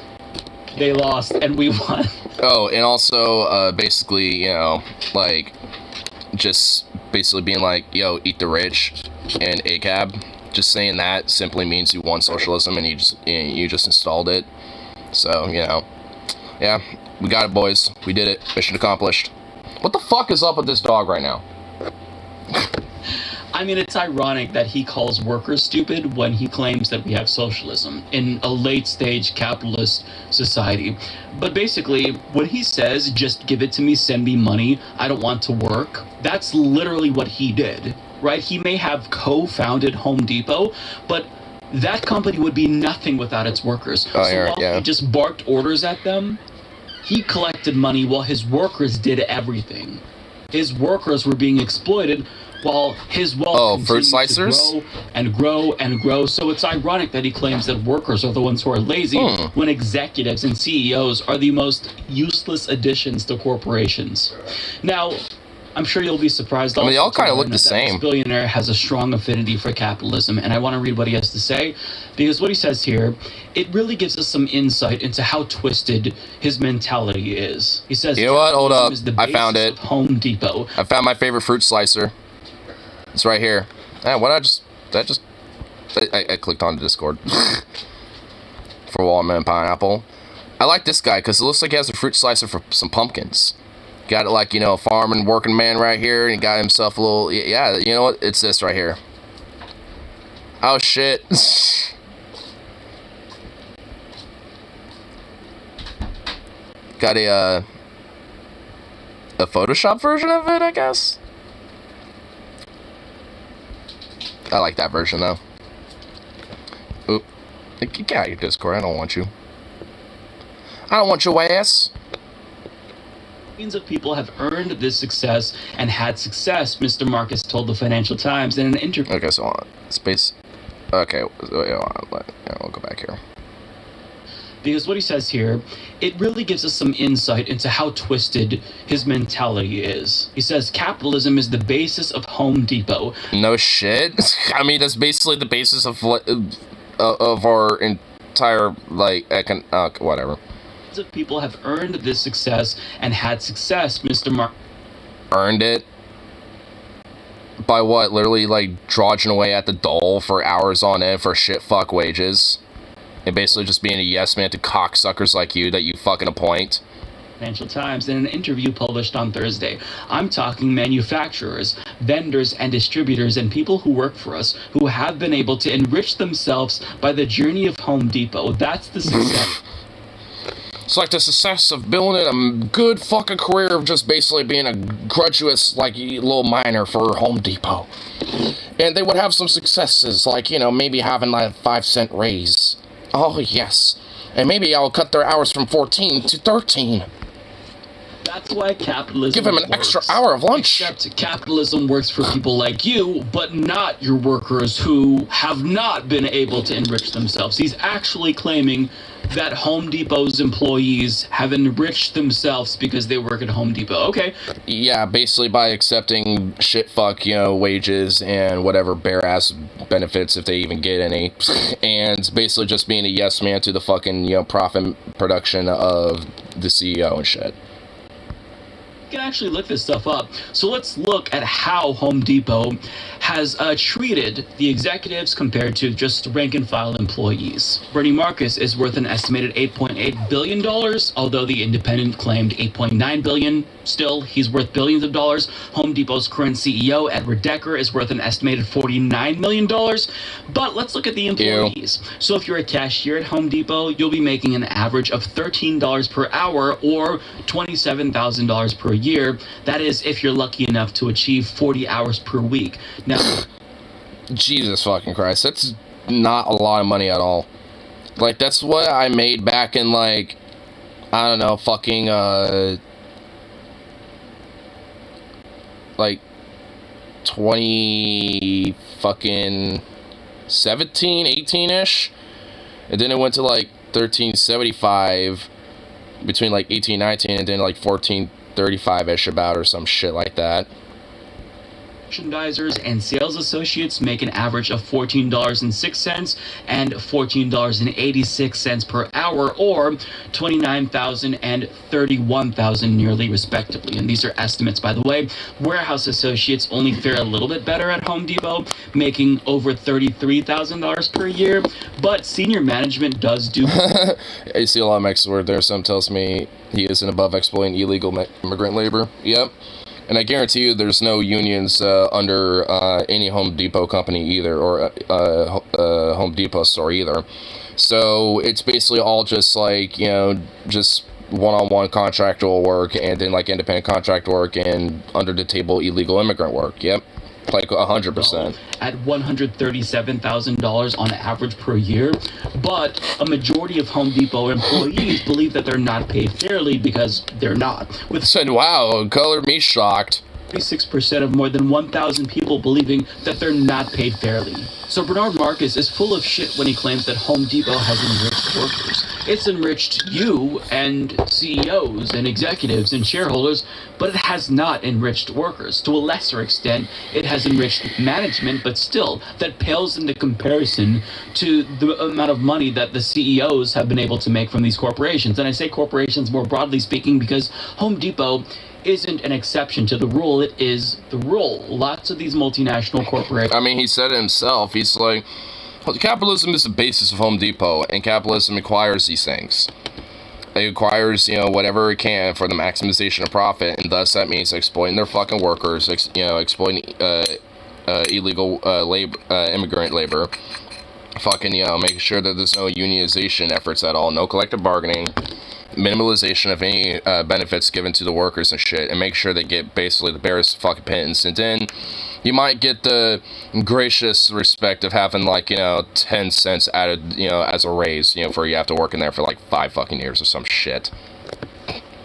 they lost and we won. Oh, and also, basically, you know, like, just basically being like, yo, eat the rich and ACAB. Just saying that simply means you won socialism and you just installed it. So, you know, yeah, we got it, boys. We did it. Mission accomplished. What the fuck is up with this dog right now? I mean, it's ironic that he calls workers stupid when he claims that we have socialism in a late-stage capitalist society. But basically, when he says, just give it to me, send me money, I don't want to work, that's literally what he did, right? He may have co-founded Home Depot, but that company would be nothing without its workers. He just barked orders at them, he collected money while his workers did everything. His workers were being exploited while his wealth continued to grow and grow and grow. So it's ironic that he claims that workers are the ones who are lazy when executives and CEOs are the most useless additions to corporations. Now, I'm sure you'll be surprised. I mean, they all kind of look the same. This billionaire has a strong affinity for capitalism, and I want to read what he has to say, because what he says here, it really gives us some insight into how twisted his mentality is. He says, you know what? Hold up. I found it. Home Depot. I found my favorite fruit slicer. It's right here. I clicked on Discord for watermelon and pineapple. I like this guy because it looks like he has a fruit slicer for some pumpkins. Got it like, you know, a farming working man right here, and he got himself a little, yeah, you know what? It's this right here. Oh, shit. Got a Photoshop version of it, I guess? I like that version, though. Oop. Get out of your Discord. I don't want you. I don't want your ass. Millions of people have earned this success and had success, Mr. Marcus told the Financial Times in an interview. Okay, so on. Space. Okay, we'll go back here. Because what he says here, it really gives us some insight into how twisted his mentality is. He says capitalism is the basis of Home Depot. No shit. I mean, that's basically the basis of our entire, like, whatever. Of people have earned this success and had success, Mr. Earned it? By what? Literally, like, dodging away at the dole for hours on end for shit-fuck wages? And basically just being a yes-man to cocksuckers like you that you fucking appoint? Financial Times in an interview published on Thursday. I'm talking manufacturers, vendors, and distributors and people who work for us who have been able to enrich themselves by the journey of Home Depot. That's the success. It's like the success of building a good fucking career of just basically being a gratuitous, like, little miner for Home Depot. And they would have some successes, like, you know, maybe having like a 5-cent raise. Oh, yes. And maybe I'll cut their hours from 14 to 13. That's That's why capitalism Give him an works. extra hour of lunch. Except capitalism works for people like you, but not your workers who have not been able to enrich themselves. He's actually claiming that Home Depot's employees have enriched themselves because they work at Home Depot. Okay. Yeah, basically by accepting shit fuck, wages and whatever bare ass benefits if they even get any. And basically just being a yes man to the fucking, profit production of the CEO and shit. You can actually look this stuff up. So let's look at how Home Depot has treated the executives compared to just rank and file employees. Bernie Marcus is worth an estimated $8.8 billion, although the Independent claimed $8.9 billion. Still, he's worth billions of dollars. Home Depot's current CEO, Edward Decker, is worth an estimated $49 million. But let's look at the employees. Ew. So if you're a cashier at Home Depot, you'll be making an average of $13 per hour or $27,000 per year. That is if you're lucky enough to achieve 40 hours per week. Now, Jesus fucking Christ, that's not a lot of money at all. Like, that's what I made back in, like, I don't know, fucking, like, 20 fucking 17, 18-ish. And then it went to, like, 1375 between, like, 18, 19, and then, like, 1435-ish about or some shit like that. Merchandisers and sales associates make an average of $14.06 and $14.86 per hour, or $29,000 and $31,000 nearly, respectively. And these are estimates, by the way. Warehouse associates only fare a little bit better at Home Depot, making over $33,000 per year. But senior management does do. I see a lot of mixed word there. Some tells me he isn't above exploiting illegal immigrant labor. Yep. And I guarantee you there's no unions under any Home Depot company either, or Home Depot store either. So it's basically all just like, just one-on-one contractual work, and then like independent contract work and under-the-table illegal immigrant work. Yep. Like 100%. At $137,000 on average per year, but a majority of Home Depot employees believe that they're not paid fairly because they're not. With said, wow, color me shocked. 36% of more than 1,000 people believing that they're not paid fairly. So Bernard Marcus is full of shit when he claims that Home Depot has enriched workers. It's enriched you and CEOs and executives and shareholders, but it has not enriched workers. To a lesser extent, it has enriched management, but still, that pales into comparison to the amount of money that the CEOs have been able to make from these corporations. And I say corporations more broadly speaking because Home Depot isn't an exception to the rule, it is the rule. Lots of these multinational corporations. I mean, he said it himself. He's like, capitalism is the basis of Home Depot, and capitalism acquires these things. It acquires, whatever it can for the maximization of profit, and thus that means exploiting their fucking workers, exploiting illegal labor, immigrant labor, fucking, making sure that there's no unionization efforts at all, no collective bargaining, minimalization of any benefits given to the workers and shit, and make sure they get basically the barest fucking pittance. And then you might get the gracious respect of having, like, 10 cents added, as a raise, for you have to work in there for like 5 fucking years or some shit.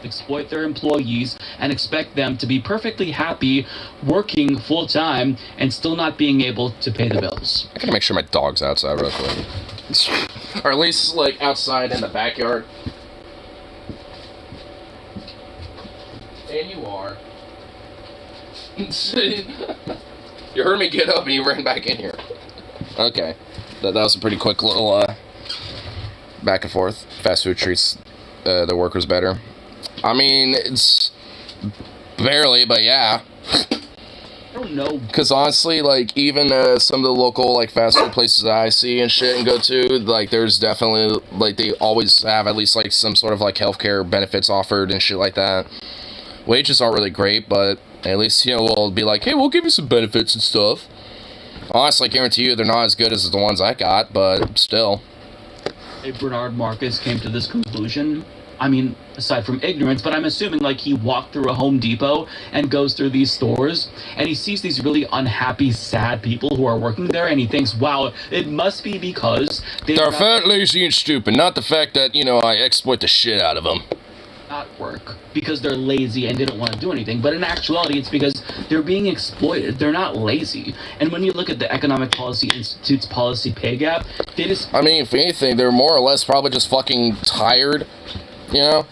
Exploit their employees and expect them to be perfectly happy working full-time and still not being able to pay the bills. I gotta make sure my dog's outside real quick. Or at least, like, outside in the backyard. And you are. You heard me get up and you ran back in here. Okay. That was a pretty quick little back and forth. Fast food treats the workers better. I mean, it's barely, but yeah. I don't know. Because honestly, like, even some of the local, like, fast food places that I see and shit and go to, like, there's definitely, like, they always have at least, like, some sort of, like, healthcare benefits offered and shit like that. Wages aren't really great, but at least, we'll be like, hey, we'll give you some benefits and stuff. Honestly, I guarantee you they're not as good as the ones I got, but still. Bernard Marcus came to this conclusion. I mean, aside from ignorance, but I'm assuming, like, he walked through a Home Depot and goes through these stores, and he sees these really unhappy, sad people who are working there, and he thinks, wow, it must be because they're fat, lazy, and stupid, not the fact that, I exploit the shit out of them. Not work. work because they're lazy and they don't want to do anything. But in actuality, it's because they're being exploited. They're not lazy. And when you look at the Economic Policy Institute's policy pay gap, they just... I mean, if anything, they're more or less probably just fucking tired, you know?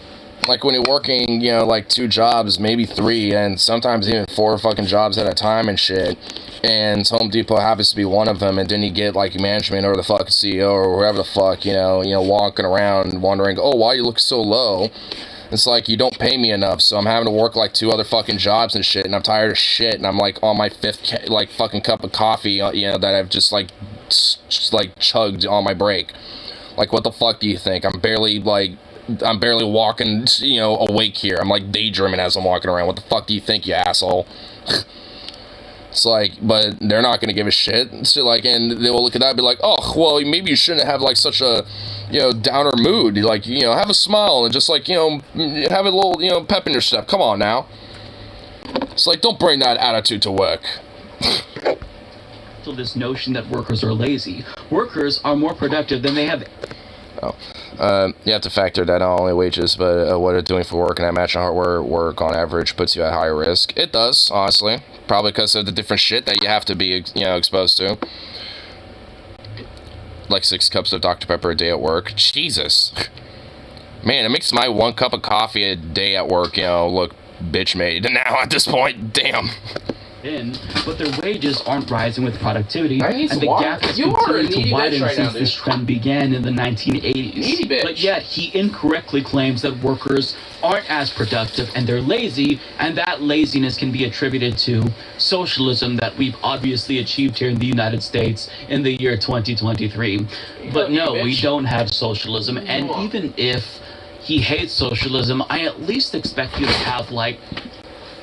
Like when you're working, you know, like 2 jobs, maybe 3, and sometimes even 4 fucking jobs at a time and shit. And Home Depot happens to be one of them, and then you get like management or the fucking CEO or whoever the fuck, you know, walking around wondering, oh, why you look so low? It's like, you don't pay me enough, so I'm having to work like 2 other fucking jobs and shit, and I'm tired of shit, and I'm like on my 5th like fucking cup of coffee, you know, that I've just like chugged on my break. Like, what the fuck do you think? I'm barely walking, you know, awake here. I'm like daydreaming as I'm walking around. What the fuck do you think, you asshole? It's like, but they're not gonna give a shit. So like, and they will look at that and be like, oh, well, maybe you shouldn't have like such a, you know, downer mood. Like, you know, have a smile and just like, you know, have a little, you know, pep in your step. Come on now. It's like, don't bring that attitude to work. So this notion that workers are lazy. Workers are more productive than they have. You have to factor that not only wages, but what they're doing for work, and that matching hardware work on average puts you at higher risk. It does, honestly. Probably because of the different shit that you have to be, you know, exposed to. Like 6 cups of Dr. Pepper a day at work. Jesus. Man, it makes my 1 cup of coffee a day at work, you know, look bitch made. Now at this point, damn. But their wages aren't rising with productivity, and the water. gap has You are a continued to needy widen bitch right since now, this trend began in the 1980s. Needy bitch. But yet, he incorrectly claims that workers aren't as productive and they're lazy, and that laziness can be attributed to socialism that we've obviously achieved here in the United States in the year 2023. But no, we don't have socialism, and even if he hates socialism, I at least expect you to have, like,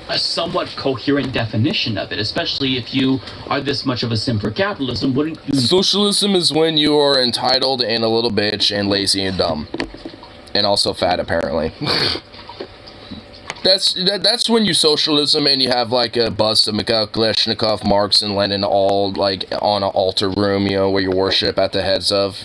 a somewhat coherent definition of it, especially if you are this much of a simp for capitalism. Wouldn't you... Socialism is when you are entitled and a little bitch and lazy and dumb. And also fat, apparently. That's when you socialism and you have like a bust of Mikhail Kalashnikov, Marx, and Lenin all like on an altar room, you know, where you worship at the heads of...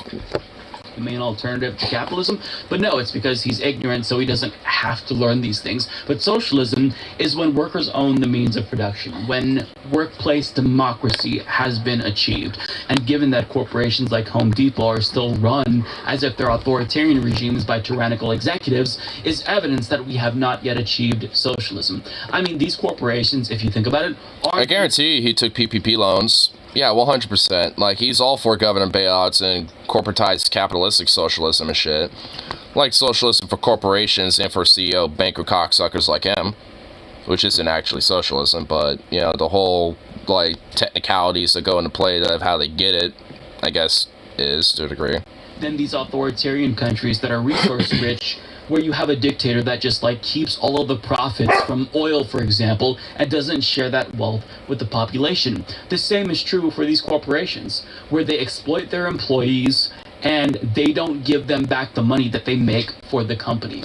the main alternative to capitalism. But no, it's because he's ignorant, so he doesn't have to learn these things. But socialism is when workers own the means of production, when workplace democracy has been achieved. And given that corporations like Home Depot are still run as if they're authoritarian regimes by tyrannical executives, is evidence that we have not yet achieved socialism. I mean, these corporations, if you think about it, are... I guarantee you he took PPP loans. Yeah, 100%. Like, he's all for government bailouts and corporatized capitalistic socialism and shit. Like socialism for corporations and for CEO banker cocksuckers like him. Which isn't actually socialism, but, you know, the whole, like, technicalities that go into play of how they get it, I guess, is to a degree. Then these authoritarian countries that are resource-rich, where you have a dictator that just like keeps all of the profits from oil, for example, and doesn't share that wealth with the population. The same is true for these corporations, where they exploit their employees and they don't give them back the money that they make for the company.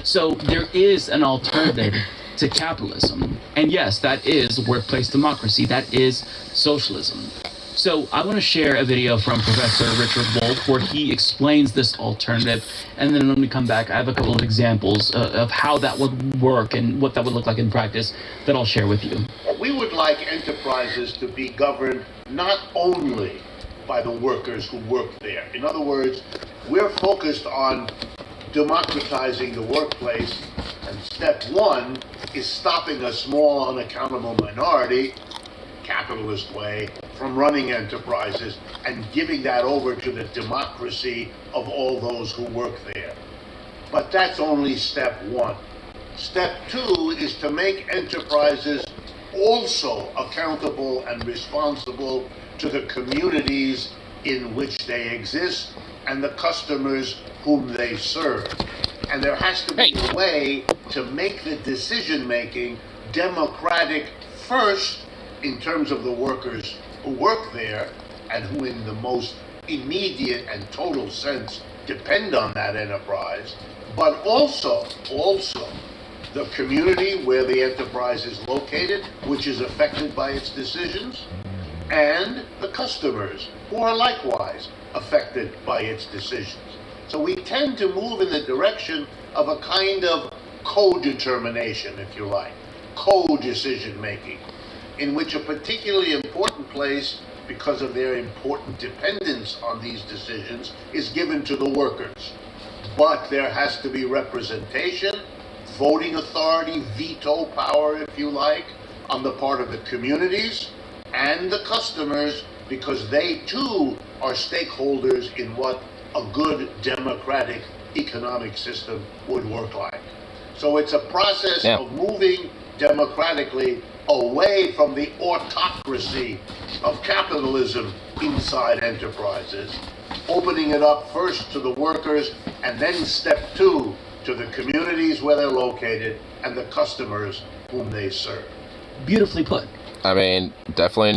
So there is an alternative to capitalism. And yes, that is workplace democracy. That is socialism. So I want to share a video from Professor Richard Wolff where he explains this alternative, and then when we come back, I have a couple of examples of how that would work and what that would look like in practice that I'll share with you. We would like enterprises to be governed not only by the workers who work there. In other words, we're focused on democratizing the workplace, and step 1 is stopping a small, unaccountable minority, capitalist way, from running enterprises and giving that over to the democracy of all those who work there. But that's only step 1. Step 2 is to make enterprises also accountable and responsible to the communities in which they exist and the customers whom they serve. And there has to be a way to make the decision-making democratic first in terms of the workers who work there and who in the most immediate and total sense depend on that enterprise, but also the community where the enterprise is located, which is affected by its decisions, and the customers who are likewise affected by its decisions. So we tend to move in the direction of a kind of co-determination, if you like, co-decision making, in which a particularly important place, because of their important dependence on these decisions, is given to the workers. But there has to be representation, voting authority, veto power, if you like, on the part of the communities and the customers, because they too are stakeholders in what a good democratic economic system would work like. So it's a process of moving democratically away from the autocracy of capitalism inside enterprises, opening it up first to the workers, and then step two to the communities where they're located and the customers whom they serve. Beautifully put. I mean, definitely,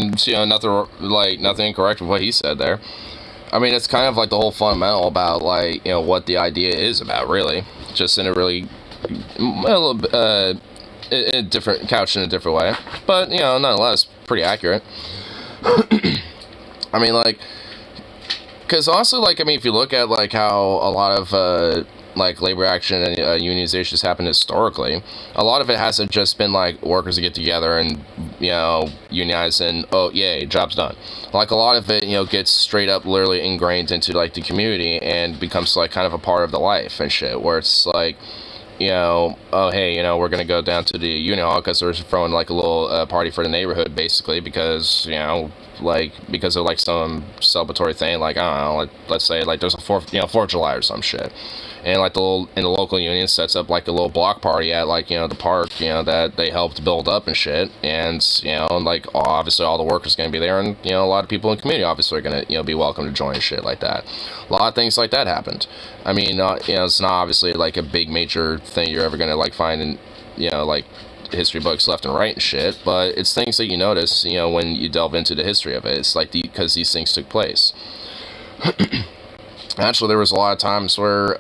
nothing incorrect with what he said there. I mean, it's kind of like the whole fundamental about, what the idea is about, really. Just in a really, in a different, couched in a different way. But, nonetheless, pretty accurate. I mean, because also, if you look at, how a lot of, labor action and unionizations happen historically, a lot of it hasn't just been workers to get together and unionize and yay, job's done. A lot of it gets straight up literally ingrained into the community and becomes kind of a part of the life and shit, where it's oh hey, we're gonna go down to the union hall because we're throwing a little party for the neighborhood, basically, because because of some celebratory thing, I don't know, let's say there's a 4th of July or some shit, and the local union sets up a little block party at the park, that they helped build up and shit, and obviously all the workers gonna be there, and a lot of people in the community obviously are gonna be welcome to join shit like that. A lot of things like that happened. I mean, it's not obviously a big major thing you're ever gonna find in history books left and right and shit, but it's things that you notice when you delve into the history of it. It's because these things took place. Actually, there was a lot of times where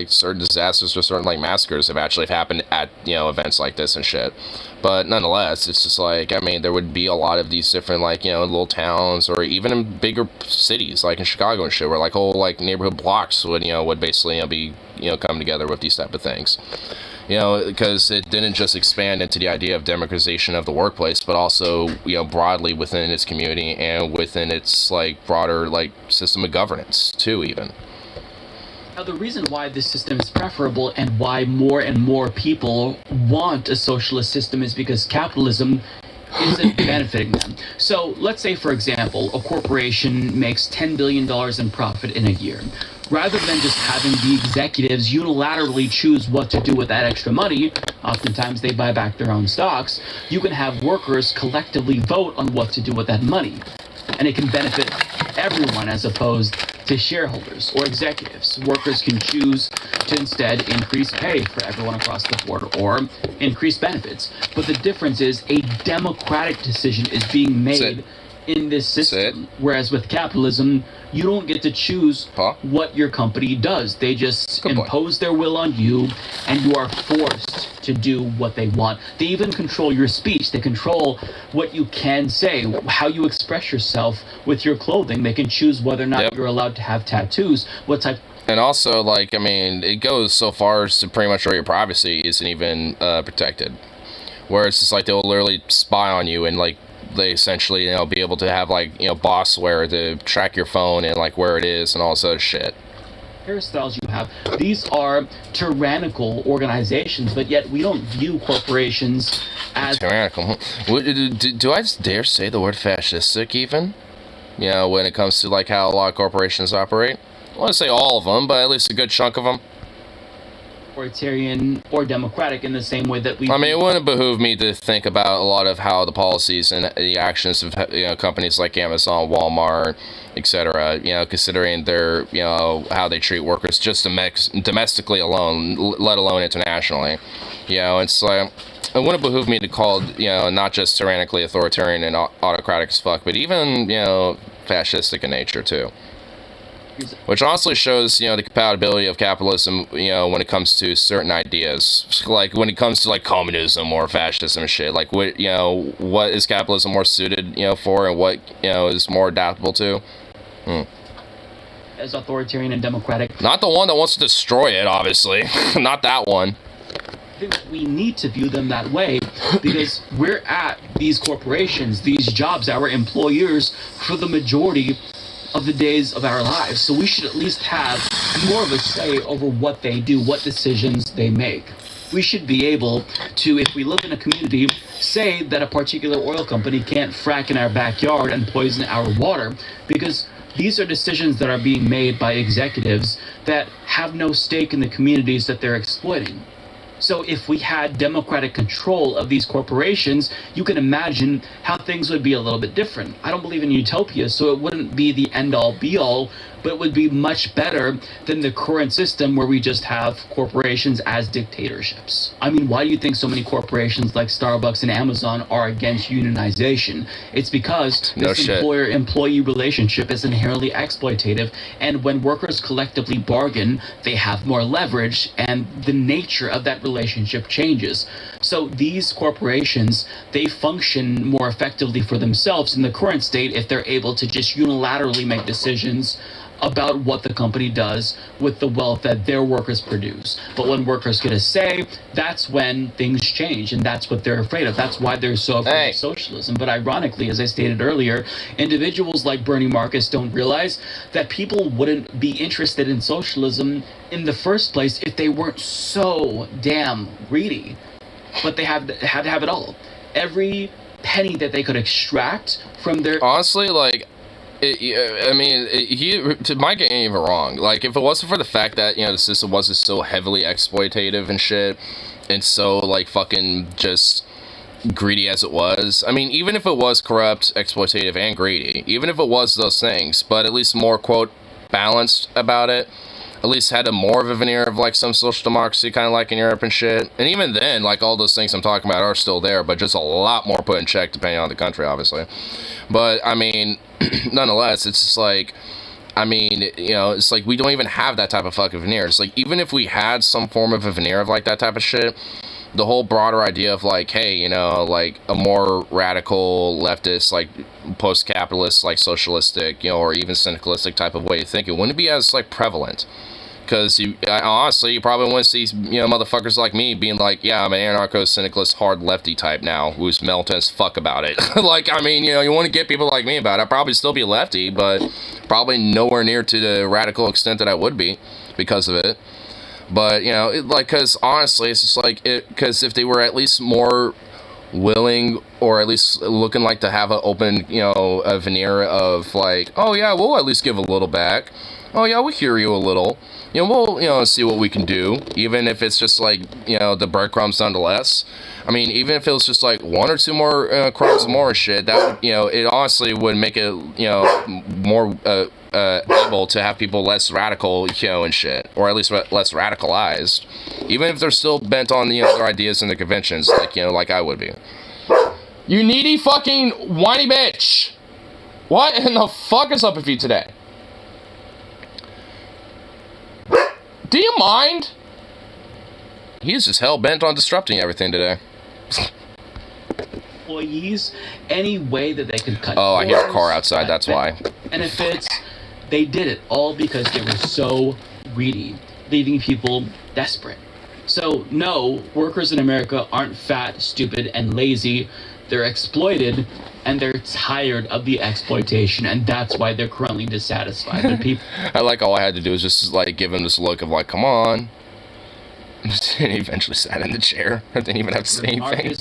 certain disasters or certain massacres have actually happened at events like this and shit. But nonetheless, it's just I mean, there would be a lot of these different little towns, or even in bigger cities in Chicago and shit, where whole neighborhood blocks would basically be come together with these type of things. Because it didn't just expand into the idea of democratization of the workplace, but also, broadly within its community and within its, broader, system of governance, too, even. Now, the reason why this system is preferable and why more and more people want a socialist system is because capitalism isn't benefiting them. So, let's say, for example, a corporation makes $10 billion in profit in a year. Rather than just having the executives unilaterally choose what to do with that extra money, oftentimes they buy back their own stocks, you can have workers collectively vote on what to do with that money. And it can benefit everyone as opposed to shareholders or executives. Workers can choose to instead increase pay for everyone across the board or increase benefits. But the difference is a democratic decision is being made in this system, whereas with capitalism, you don't get to choose what your company does. They just impose their will on you, and you are forced to do what they want. They even control your speech. They control what you can say, how you express yourself with your clothing. They can choose whether or not you're allowed to have tattoos, what type. And also, I mean, it goes so far as to pretty much where your privacy isn't even protected. Where it's just they'll literally spy on you and they essentially be able to have bossware to track your phone and where it is and all this other shit. Hairstyles you have, these are tyrannical organizations, but yet we don't view corporations as tyrannical. Do I just dare say the word fascistic even? When it comes to how a lot of corporations operate. I want to say all of them, but at least a good chunk of them. Authoritarian or democratic in the same way that we. I mean, it wouldn't behoove me to think about a lot of how the policies and the actions of companies like Amazon, Walmart, etc. Considering their how they treat workers just domestically alone, let alone internationally. It's it wouldn't behoove me to call not just tyrannically authoritarian and autocratic as fuck, but even fascistic in nature too. Which honestly shows, the compatibility of capitalism, when it comes to certain ideas. When it comes to, communism or fascism and shit. What is capitalism more suited, for, and what, is more adaptable to? As authoritarian and democratic. Not the one that wants to destroy it, obviously. Not that one. think that we need to view them that way because we're at these corporations, these jobs, our employers for the majority of the days of our lives. So we should at least have more of a say over what they do, what decisions they make. We should be able to, if we live in a community, say that a particular oil company can't frack in our backyard and poison our water, because these are decisions that are being made by executives that have no stake in the communities that they're exploiting. So if we had democratic control of these corporations, you can imagine how things would be a little bit different. I don't believe in utopia, so it wouldn't be the end-all be-all, but it would be much better than the current system where we just have corporations as dictatorships. I mean, why do you think so many corporations like Starbucks and Amazon are against unionization? It's because this employer-employee relationship is inherently exploitative, and when workers collectively bargain, they have more leverage, and the nature of that relationship changes. So these corporations, they function more effectively for themselves in the current state if they're able to just unilaterally make decisions about what the company does with the wealth that their workers produce. But when workers get a say, that's when things change, and that's what they're afraid of. That's why they're so afraid of socialism. But ironically, as I stated earlier, individuals like Bernie Marcus don't realize that people wouldn't be interested in socialism in the first place if they weren't so damn greedy. But they had to have it all. Every penny that they could extract from their... Honestly, like, Mike ain't even wrong. Like, if it wasn't for the fact that, the system wasn't so heavily exploitative and shit, and so, like, fucking just greedy as it was. I mean, even if it was corrupt, exploitative, and greedy, even if it was those things, but at least more, quote, balanced about it, at least had a more of a veneer of, like, some social democracy, kind of like in Europe and shit. And even then, like, all those things I'm talking about are still there, but just a lot more put in check depending on the country, obviously. But, I mean, nonetheless, it's just like, I mean, it's like we don't even have that type of fucking veneer. It's like, even if we had some form of a veneer of, like, that type of shit, the whole broader idea of, like, hey, like, a more radical leftist, like, post-capitalist, like, socialistic, or even syndicalistic type of way of thinking wouldn't be as, like, prevalent. Because, honestly, you probably wouldn't see, motherfuckers like me being like, yeah, I'm an anarcho-syndicalist, hard lefty type now, who's militant as fuck about it. Like, I mean, you want to get people like me about it. I'd probably still be lefty, but probably nowhere near to the radical extent that I would be because of it. But, because, honestly, it's just like, because if they were at least more willing, or at least looking like to have an open, a veneer of, like, oh, yeah, we'll at least give a little back. Oh, yeah, we hear you a little. We'll, see what we can do, even if it's just, like, the breadcrumbs nonetheless. I mean, even if it was just, like, one or two more crumbs more shit, that would, it honestly would make it, more able to have people less radical, and shit, or at least less radicalized, even if they're still bent on, their ideas and their conventions, like, like I would be. You needy fucking whiny bitch! What in the fuck is up with you today? Do you mind? He's just hell-bent on disrupting everything today. Employees, any way that they could cut. Oh, I hear a car outside, that's why. Benefits, they did it all because they were so greedy, leaving people desperate. So, no, workers in America aren't fat, stupid, and lazy. They're exploited, and they're tired of the exploitation, and that's why they're currently dissatisfied. But people, I like all I had to do was just, like, give him this look of, like, come on. And he eventually sat in the chair. I didn't even have to say anything.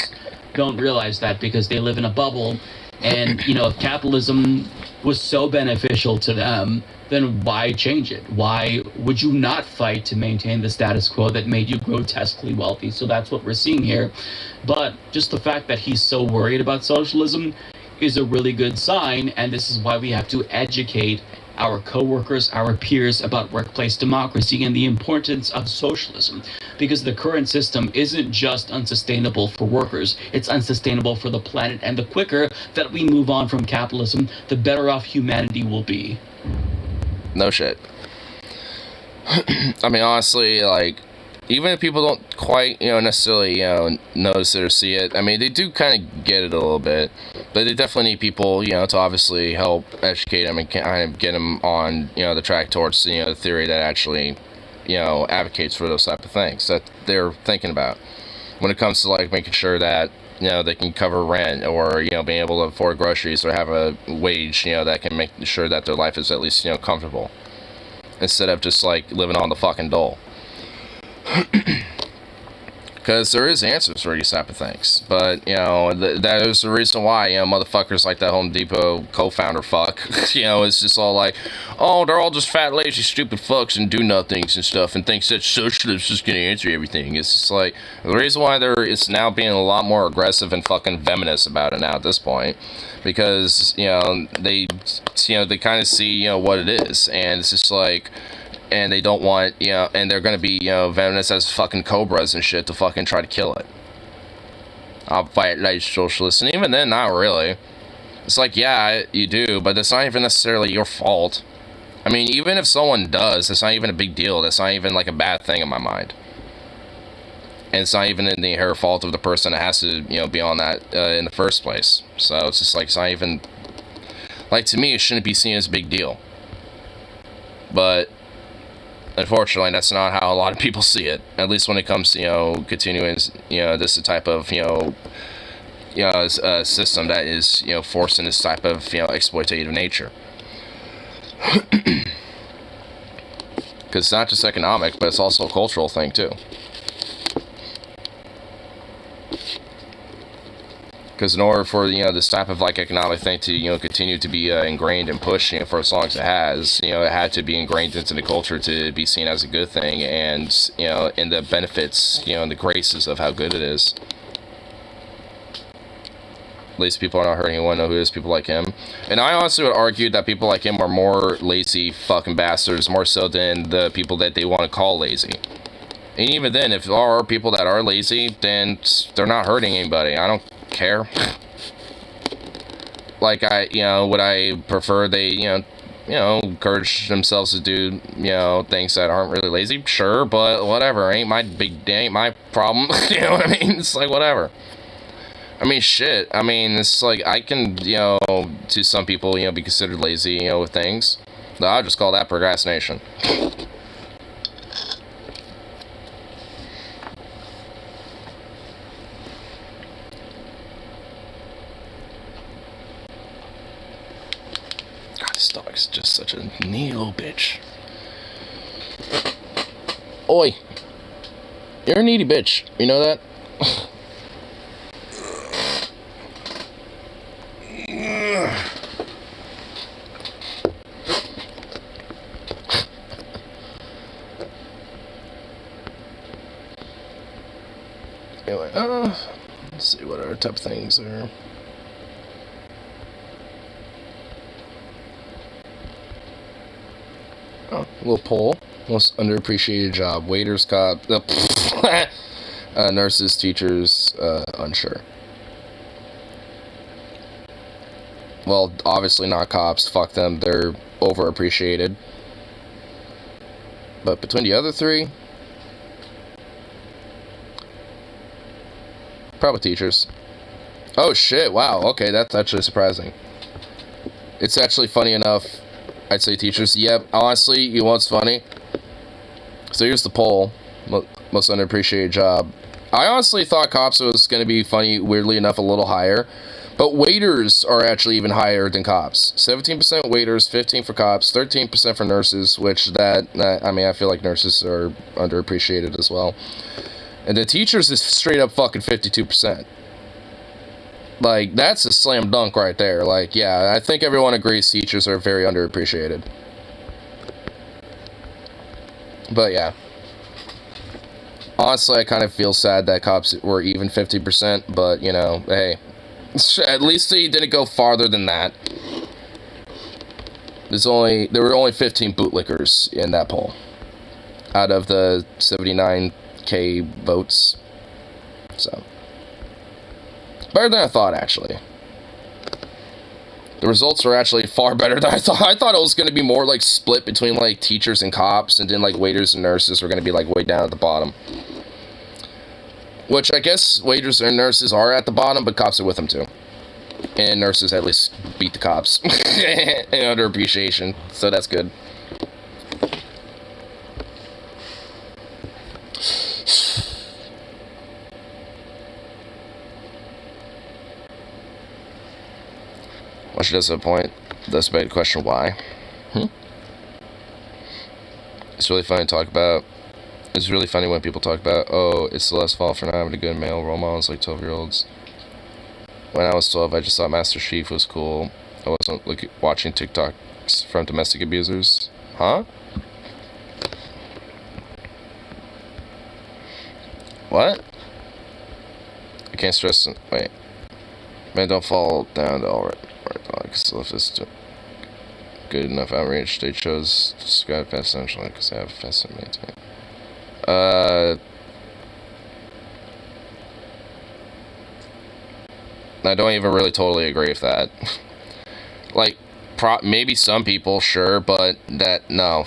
Don't realize that because they live in a bubble, and, if capitalism was so beneficial to them, then why change it? Why would you not fight to maintain the status quo that made you grotesquely wealthy? So that's what we're seeing here. But just the fact that he's so worried about socialism is a really good sign, and this is why we have to educate our co-workers, our peers about workplace democracy and the importance of socialism. Because the current system isn't just unsustainable for workers, it's unsustainable for the planet, and the quicker that we move on from capitalism, the better off humanity will be. No shit. I mean, honestly, like, even if people don't quite, necessarily, notice it or see it, I mean, they do kind of get it a little bit, but they definitely need people, to obviously help educate them and kind of get them on, the track towards, the theory that actually, advocates for those type of things that they're thinking about. when it comes to like making sure that they can cover rent, or being able to afford groceries, or have a wage that can make sure that their life is at least comfortable, instead of just like living on the fucking dole. Because there is answers for these type of things. But, that is the reason why, motherfuckers like that Home Depot co-founder fuck, it's just all like, oh, they're all just fat, lazy, stupid fucks and do-nothings and stuff, and thinks that socialists is going to answer everything. It's just like, the reason why it's now being a lot more aggressive and fucking venomous about it now at this point, because, they kind of see, what it is, and it's just like, and they don't want, and they're gonna be, venomous as fucking cobras and shit to fucking try to kill it. I'll fight like socialists, and even then, not really. It's like, yeah, you do, but it's not even necessarily your fault. I mean, even if someone does, it's not even a big deal. That's not even like a bad thing in my mind. And it's not even in the inherent fault of the person that has to, be on that in the first place. So it's just like, it's not even, like, to me, it shouldn't be seen as a big deal. But unfortunately, that's not how a lot of people see it. At least when it comes to, continuing, this type of, system that is, forcing this type of, exploitative nature. Because it's not just economic, but it's also a cultural thing, too. Because in order for, this type of, like, economic thing to, continue to be ingrained and pushed, for as long as it has, it had to be ingrained into the culture to be seen as a good thing, and, in the benefits, and the graces of how good it is. At least people are not hurting anyone, know who it is, people like him. And I honestly would argue that people like him are more lazy fucking bastards, more so than the people that they want to call lazy. And even then, if there are people that are lazy, then they're not hurting anybody. I don't care. Like, would I prefer they, encourage themselves to do, things that aren't really lazy? Sure, but whatever. Ain't my problem. You know what I mean? It's like, whatever. I mean, shit. I mean, it's like, I can, to some people, be considered lazy, with things. I'll just call that procrastination. This dog's just such a neat little bitch. Oi. You're a needy bitch. You know that? Anyway, let's see what other type of things are. Oh, a little poll. Most underappreciated job. Waiters, cop, nurses, teachers, unsure. Well, obviously not cops. Fuck them. They're overappreciated. But between the other three, probably teachers. Oh shit, wow. Okay, that's actually surprising. It's actually funny enough. I'd say teachers. Yep, honestly, you know what's funny? So here's the poll. Most underappreciated job. I honestly thought cops was going to be funny, weirdly enough, a little higher. But waiters are actually even higher than cops. 17% waiters, 15% for cops, 13% for nurses, which I mean, I feel like nurses are underappreciated as well. And the teachers is straight up fucking 52%. Like, that's a slam dunk right there. Like, yeah, I think everyone agrees teachers are very underappreciated. But yeah. Honestly, I kind of feel sad that cops were even 50%, but, hey. At least they didn't go farther than that. There were only 15 bootlickers in that poll. Out of the 79K votes. So. Better than I thought, actually. The results are actually far better than I thought. I thought it was going to be more, like, split between, like, teachers and cops, and then, like, waiters and nurses were going to be, like, way down at the bottom. Which, I guess, waiters and nurses are at the bottom, but cops are with them, too. And nurses at least beat the cops. In underappreciation, so that's good. Well, she does have a point. That's a big question, why? It's really funny to talk about. It's really funny when people talk about, oh, it's the less fault for not having a good male role models like 12-year-olds. When I was 12, I just thought Master Chief was cool. I wasn't watching TikToks from domestic abusers. Huh? What? I can't stress. Wait. Man, don't fall down to all right because the left is good enough outreach. They chose to describe fast essentially because they have fast and maintain. I don't even really totally agree with that. Like, maybe some people, sure, but no.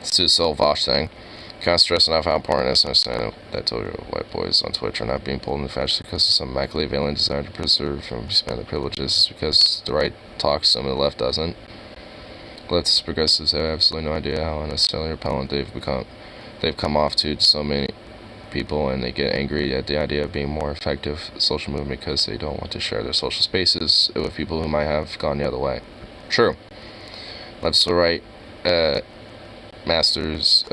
It's just a soul-wash thing. Can't stress enough how important it is to understand that told white boys on Twitch are not being pulled into fashion because of some immaculate alien desire to preserve and expand their privileges. It's because the right talks, some of the left doesn't. Leftist progressives have absolutely no idea how unnecessarily repellent they've come off to so many people, and they get angry at the idea of being more effective social movement because they don't want to share their social spaces with people who might have gone the other way. True. Left's the right master's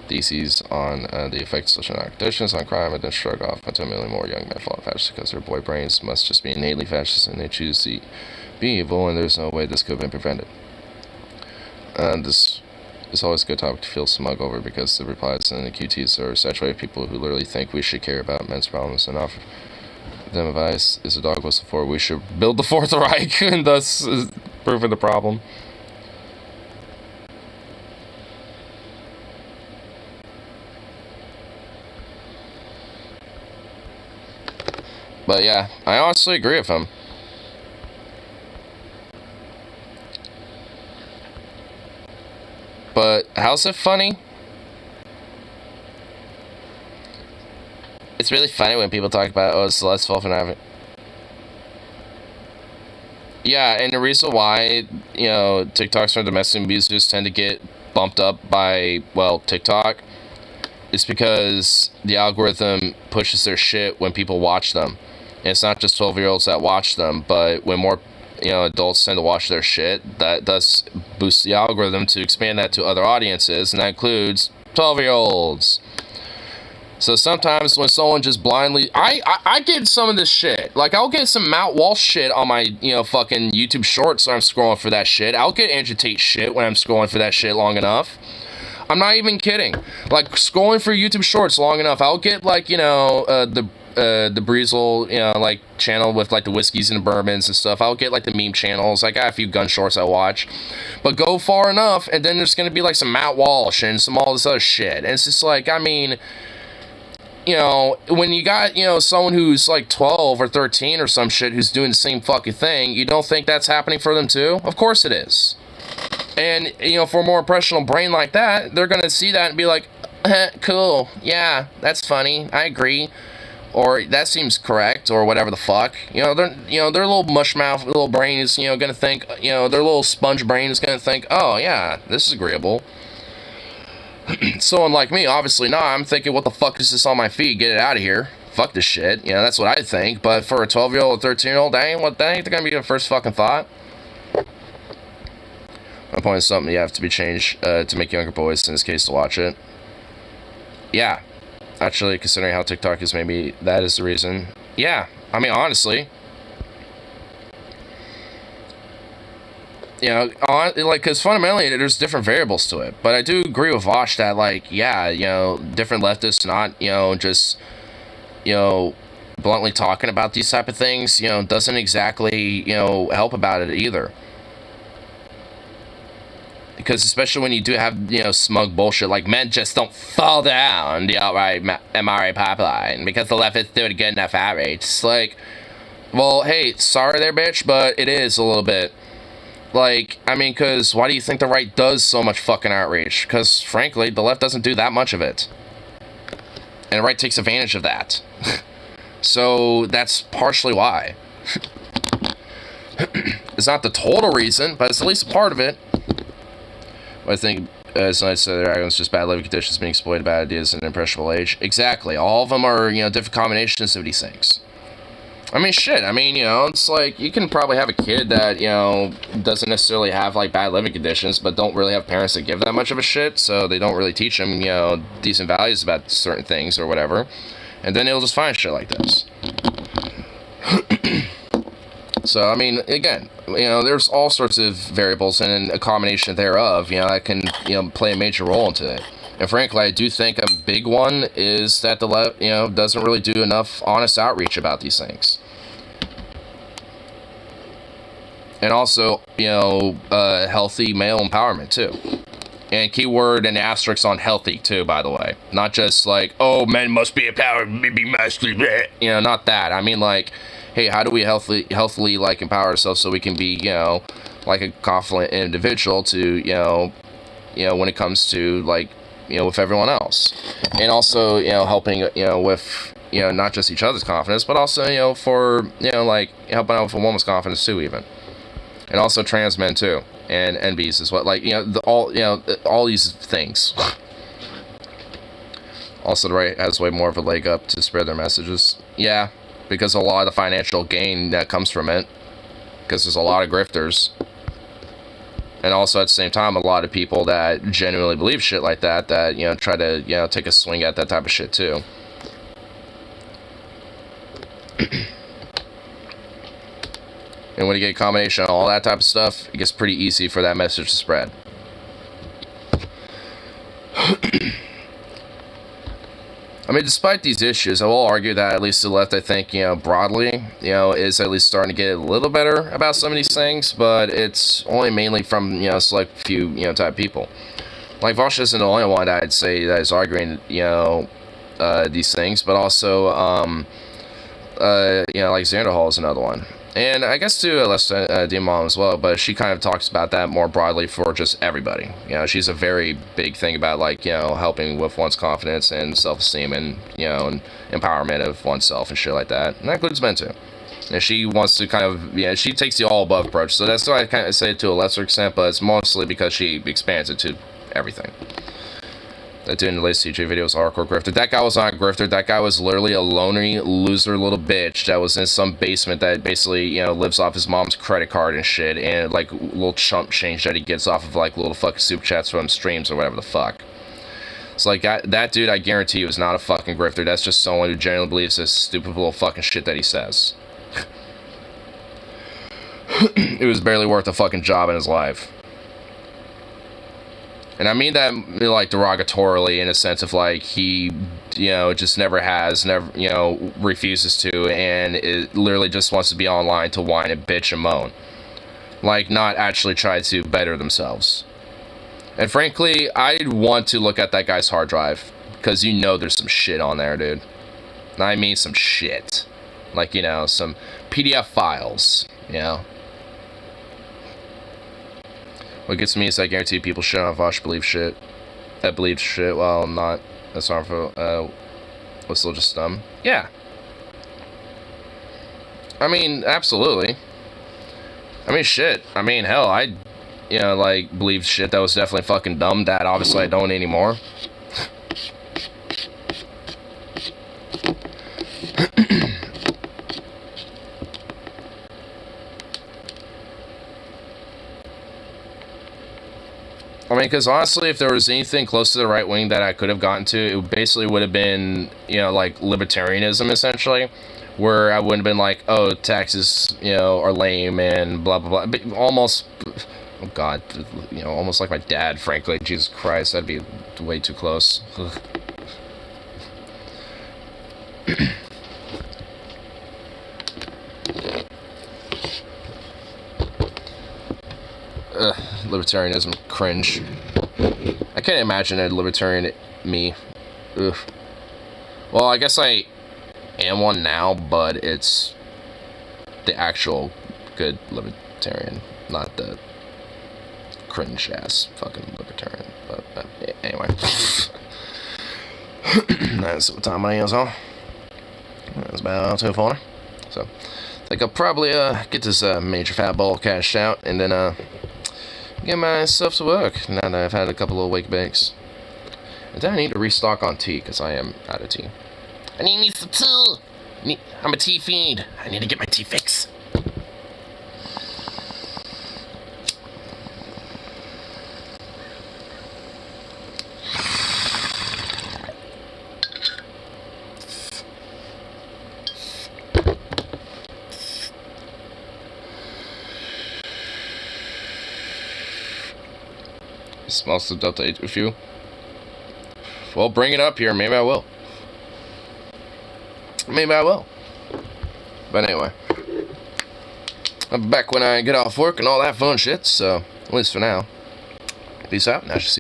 theses on the effects of social conditions on crime, and then shrug off until a million more young men fall fascist because their boy brains must just be innately fascist and they choose to be evil, and there's no way this could have been prevented. This is always a good topic to feel smug over because the replies and the QTs are saturated with people who literally think we should care about men's problems and offer them advice is a dog whistle for we should build the Fourth Reich and thus proving the problem. But yeah, I honestly agree with him. But how's it funny? It's really funny when people talk about, oh, it's less fault for not having. Yeah, and the reason why, you know, TikToks from domestic abusers tend to get bumped up by, well, TikTok is because the algorithm pushes their shit when people watch them. And it's not just 12-year-olds that watch them, but when more, you know, adults tend to watch their shit, that does boost the algorithm to expand that to other audiences, and that includes 12-year-olds. So sometimes when someone just blindly, I get some of this shit. Like, I'll get some Mount Walsh shit on my, you know, fucking YouTube shorts when I'm scrolling for that shit. I'll get Andrew Tate shit when I'm scrolling for that shit long enough. I'm not even kidding. Like, scrolling for YouTube shorts long enough, I'll get, like, you know, the Breezel, you know, like, channel with, like, the whiskeys and the bourbons and stuff. I'll get, like, the meme channels. I got a few gun shorts I watch. But go far enough, and then there's gonna be, like, some Matt Walsh and some all this other shit. And it's just like, I mean, you know, when you got, you know, someone who's, like, 12 or 13 or some shit who's doing the same fucking thing, you don't think that's happening for them, too? Of course it is. And, you know, for a more impressionable brain like that, they're gonna see that and be like, cool, yeah, that's funny, I agree. Or that seems correct, or whatever the fuck. You know, their little mushmouth little brain is, you know, gonna think, you know, their little sponge brain is gonna think, oh yeah, this is agreeable. Someone like me, obviously not. I'm thinking, what the fuck is this on my feed? Get it out of here. Fuck this shit. You know, that's what I think. But for a 12-year-old, 13-year-old, that ain't gonna be the first fucking thought. My point is something you have to be changed to make younger boys, in this case, to watch it. Yeah. Actually, considering how TikTok is, maybe that is the reason. Yeah, I mean, honestly. You know, like, because fundamentally, there's different variables to it. But I do agree with Vosh that, like, yeah, you know, different leftists not, you know, just, you know, bluntly talking about these type of things, you know, doesn't exactly, you know, help about it either. Because especially when you do have, you know, smug bullshit like men just don't fall down the outright MRA pipeline because the left is doing good enough outrage. It's like, well, hey, sorry there, bitch, but it is a little bit. Like, I mean, because why do you think the right does so much fucking outrage? Because, frankly, the left doesn't do that much of it. And the right takes advantage of that. So, that's partially why. It's not the total reason, but it's at least a part of it. I think, as I said, it's just bad living conditions being exploited by ideas in an impressionable age. Exactly. All of them are, you know, different combinations of these things. I mean, shit. I mean, it's like you can probably have a kid that, doesn't necessarily have like bad living conditions, but don't really have parents that give that much of a shit, so they don't really teach them, decent values about certain things or whatever. And then they'll just find shit like this. So, I mean, again, there's all sorts of variables and a combination thereof, that can, play a major role into it. And frankly, I do think a big one is that the left, doesn't really do enough honest outreach about these things. And also, healthy male empowerment, too. And keyword and asterisk on healthy, too, by the way. Not just like, oh, men must be empowered, be masculine, not that. I mean, like, hey, how do we healthily like, empower ourselves so we can be, like a confident individual to, when it comes to, like, with everyone else. And also, helping, with, not just each other's confidence, but also, for, like, helping out with a woman's confidence, too, even. And also trans men, too. And NBs as well. Like, all these things. Also, the right has way more of a leg up to spread their messages. Yeah, because a lot of the financial gain that comes from it. Because there's a lot of grifters. And also, at the same time, a lot of people that genuinely believe shit like that, try to, take a swing at that type of shit, too. And when you get a combination of all that type of stuff, it gets pretty easy for that message to spread. I mean, despite these issues, I will argue that at least the left, I think, broadly, is at least starting to get a little better about some of these things, but it's only mainly from, select few, type of people. Like, Vosh isn't the only one that I'd say that is arguing, these things, but also, like Xanderhall is another one. And I guess to D-Mom as well, but she kind of talks about that more broadly for just everybody. She's a very big thing about, like, helping with one's confidence and self-esteem and, and empowerment of oneself and shit like that. And that includes men, too. And she wants to kind of, she takes the all-above approach. So that's why I kind of say it to a lesser extent, but it's mostly because she expands it to everything. That dude in the latest CJ video was a hardcore grifter. That guy was not a grifter. That guy was literally a lonely loser little bitch that was in some basement that basically, lives off his mom's credit card and shit, and like little chump change that he gets off of like little fucking soup chats from streams or whatever the fuck. So like that dude, I guarantee you, is not a fucking grifter. That's just someone who genuinely believes this stupid little fucking shit that he says. It was barely worth a fucking job in his life. And I mean that, like, derogatorily in a sense of, like, he, just never, refuses to, and it literally just wants to be online to whine and bitch and moan. Like, not actually try to better themselves. And frankly, I'd want to look at that guy's hard drive, because there's some shit on there, dude. I mean some shit. Like, some PDF files, What gets me is I guarantee people shit on Vosh believe shit. That believes shit while not as harmful. Was still just dumb. Yeah. I mean, absolutely. I mean, shit. I mean, hell, I, like, believed shit that was definitely fucking dumb that obviously I don't anymore. I mean, because honestly, if there was anything close to the right wing that I could have gotten to, it basically would have been, like libertarianism, essentially, where I wouldn't have been like, oh, taxes, are lame and blah, blah, blah. But almost, oh, God, almost like my dad, frankly. Jesus Christ, that'd be way too close. Libertarianism, cringe. I can't imagine a libertarian me. Ugh. Well, I guess I am one now, but it's the actual good libertarian, not the cringe ass fucking libertarian. But anyway, that's what time I is on. That's about 2:04. So I think I'll probably get this major fat ball cashed out, and then get myself to work now that I've had a couple of wake bakes. And then I need to restock on tea, because I am out of tea. I need me some tea! I'm a tea fiend. I need to get my tea fix. Smells the Delta 8 with you. Well, bring it up here. Maybe I will. Maybe I will. But anyway, I'll be back when I get off work and all that fun shit. So, at least for now. Peace out. And I shall see you.